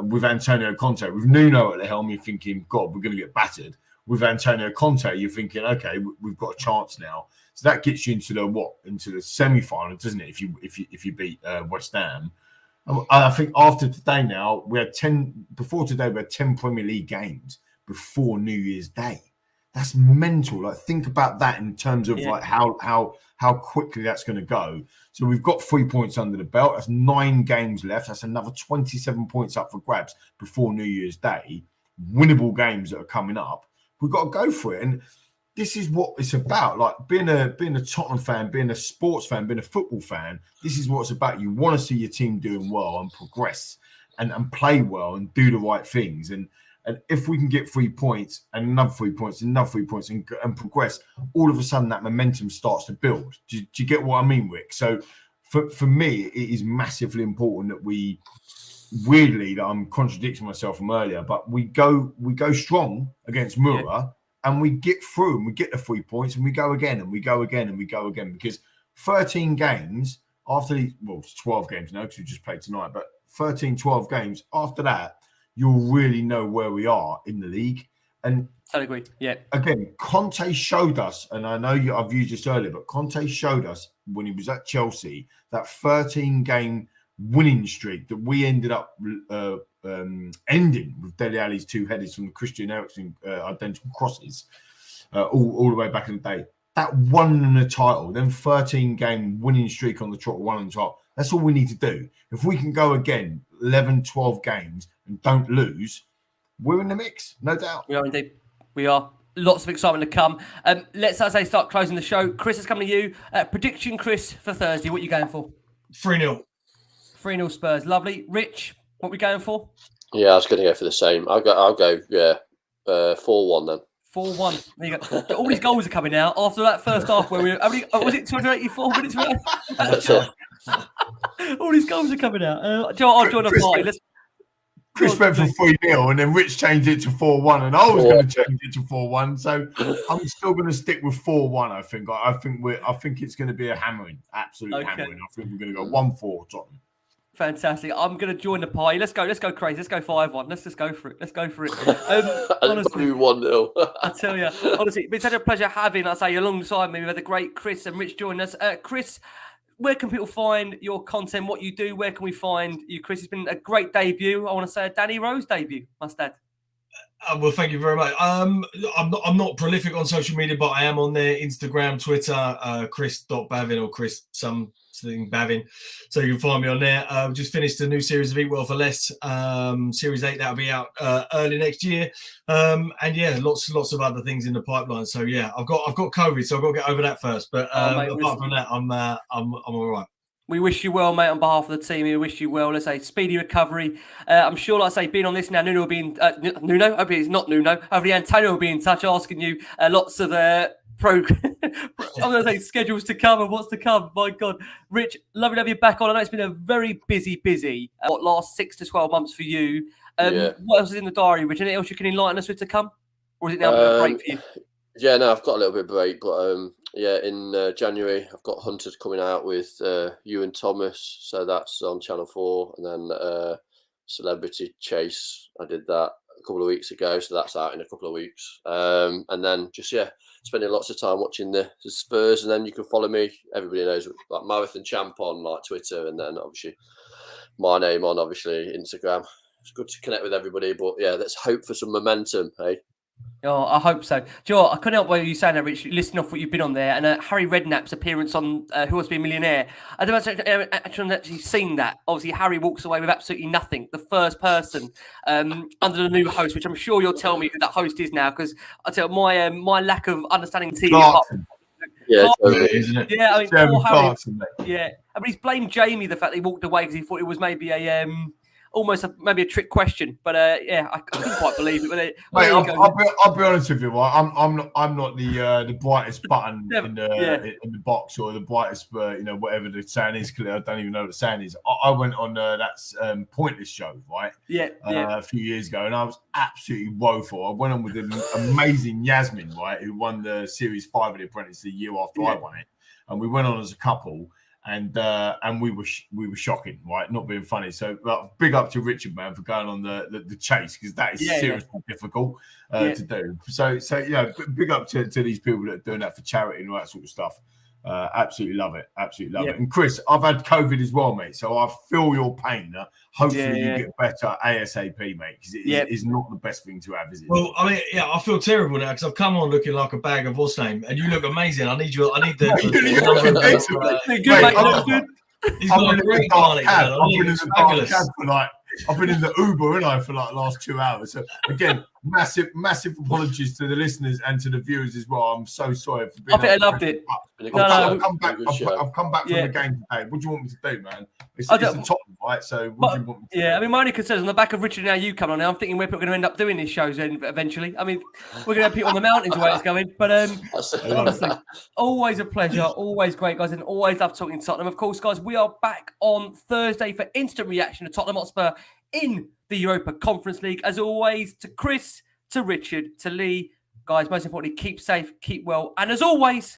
With Antonio Conte, with Nuno at the helm, you're thinking, God, we're going to get battered. With Antonio Conte, you're thinking, okay, we've got a chance now. So that gets you into the semi-final, doesn't it? If you beat West Ham, I think after today now we had 10. Before today we had 10 Premier League games before New Year's Day. That's mental. Like, think about that in terms of like how quickly that's going to go. So we've got 3 points under the belt. That's 9 games left. That's another 27 points up for grabs before New Year's Day. Winnable games that are coming up. We've got to go for it. And this is what it's about. Like being a Tottenham fan, being a sports fan, being a football fan. This is what it's about. You want to see your team doing well and progress and play well and do the right things. And if we can get 3 points and another 3 points and another 3 points and progress, all of a sudden that momentum starts to build. Do you get what I mean, Rick? So for me, it is massively important that we, weirdly, that I'm contradicting myself from earlier, but we go strong against Moura. Yeah. And we get through and we get the 3 points and we go again and we go again and we go again, because 13 games after it's 12 games now because we just played tonight, but 12 games after that, you'll really know where we are in the league. And I agree. Yeah. Again, Conte showed us, and I know I've used this earlier, but Conte showed us when he was at Chelsea that 13-game winning streak that we ended up ending with Dele Alli's 2 headers from the Christian Eriksen identical crosses all the way back in the day. That won the title, then 13-game winning streak on the trot, one on top. That's all we need to do. If we can go again 11, 12 games and don't lose, we're in the mix, no doubt. We are indeed. We are. Lots of excitement to come. Let's, as I say, start closing the show. Chris, is coming to you. Prediction, Chris, for Thursday. What are you going for? 3-0. 3-0 Spurs. Lovely. Rich, what are we going for? Yeah, I was going to go for the same. I'll go 4-1 then. 4-1. There you go. All these goals are coming out after that first half where we were, was it 284 minutes? That's it. All these goals are coming out. I'll join a party. Chris went for 3-0 and then Rich changed it to 4-1 and I was going to change it to 4-1. So I'm still going to stick with 4-1, I think. I think it's going to be a hammering, absolute hammering. I think we're going to go 1-4 Tottenham. Fantastic. I'm going to join the party. Let's go crazy. Let's go 5-1. Let's just go for it. Honestly, 1-0. I tell you, honestly, it's been such a pleasure having, alongside me. We've had the great Chris and Rich join us. Chris, where can people find your content, what you do? Where can we find you, Chris? It's been a great debut. I want to say a Danny Rose debut, must add. Well, thank you very much. I'm not prolific on social media, but I am on there, Instagram, Twitter, Chris.Bavin or Chris something Bavin. So you can find me on there. I've just finished a new series of Eat Well for Less, Series 8. That'll be out early next year. And yeah, lots of other things in the pipeline. So yeah, I've got COVID, so I've got to get over that first. But apart from that, I'm all right. We wish you well, mate, on behalf of the team. We wish you well. Let's say speedy recovery. I'm sure, like I say, being on this now, Nuno will be in... Nuno? Hopefully it's not Nuno. Hopefully Antonio will be in touch, asking you lots of I'm going to say schedules to come and what's to come. My God. Rich, lovely to have you back on. I know it's been a very busy last 6 to 12 months for you. What else is in the diary, Rich? Anything else you can enlighten us with to come? Or is it now a break for you? Yeah, no, I've got a little bit of break, but yeah, in January I've got Hunted coming out with you and Thomas, so that's on Channel 4, and then Celebrity Chase, I did that a couple of weeks ago, so that's out in a couple of weeks, and then just spending lots of time watching the Spurs, and then you can follow me. Everybody knows like Marathon Champ on like Twitter, and then obviously my name on obviously Instagram. It's good to connect with everybody, but yeah, let's hope for some momentum, hey. Oh, I hope so. Do you know what? I couldn't help what you saying there, Rich, listening off what you've been on there. And Harry Redknapp's appearance on Who Wants to Be a Millionaire. I don't know if I've actually seen that. Obviously, Harry walks away with absolutely nothing. The first person under the new host, which I'm sure you'll tell me who that host is now, because I tell you, my lack of understanding TV. Yeah, totally, isn't it? Yeah, I mean, Jeremy poor Harry. Clarkson, mate. Yeah, I mean, he's blamed Jamie the fact that he walked away because he thought it was maybe a almost maybe a trick question, but yeah, I couldn't quite believe it. But Mate, I'll be honest with you. Right? I'm not the brightest button in the box or the brightest whatever the saying is. Clearly, I don't even know what the saying is. I went on that Pointless show, right? A few years ago, and I was absolutely woeful. I went on with an amazing Yasmin, right, who won the Series 5 of The Apprentice the year after I won it, and we went on as a couple. And we were shocking, right? Not being funny. So big up to Richard, man, for going on the chase, because that is seriously difficult to do. So big up to these people that are doing that for charity and all that sort of stuff. Absolutely love it. Absolutely love it. And Chris, I've had COVID as well, mate. So I feel your pain. Hopefully you get better ASAP, mate, because it is not the best thing to have, is it? Well, I mean, yeah, I feel terrible now because I've come on looking like a bag of what's name, and you look amazing. I need the He's got a great garlic. I've been in the Uber, for like the last 2 hours. So again, massive apologies to the listeners and to the viewers as well. I'm so sorry for being. I think I loved it. I've come back from the game today. What do you want me to do, man? It's the top, right? So what do you want me to do? I mean, my only concern is on the back of Richard and now you come on now. I'm thinking we're going to end up doing these shows eventually. I mean, we're going to have people on the mountains the way it's going. But honestly, always a pleasure. Always great, guys, and always love talking Tottenham. Of course, guys, we are back on Thursday for instant reaction to Tottenham Hotspur in the Europa Conference League. As always, to Chris, to Richard, to Lee, guys, most importantly, keep safe, keep well, and as always,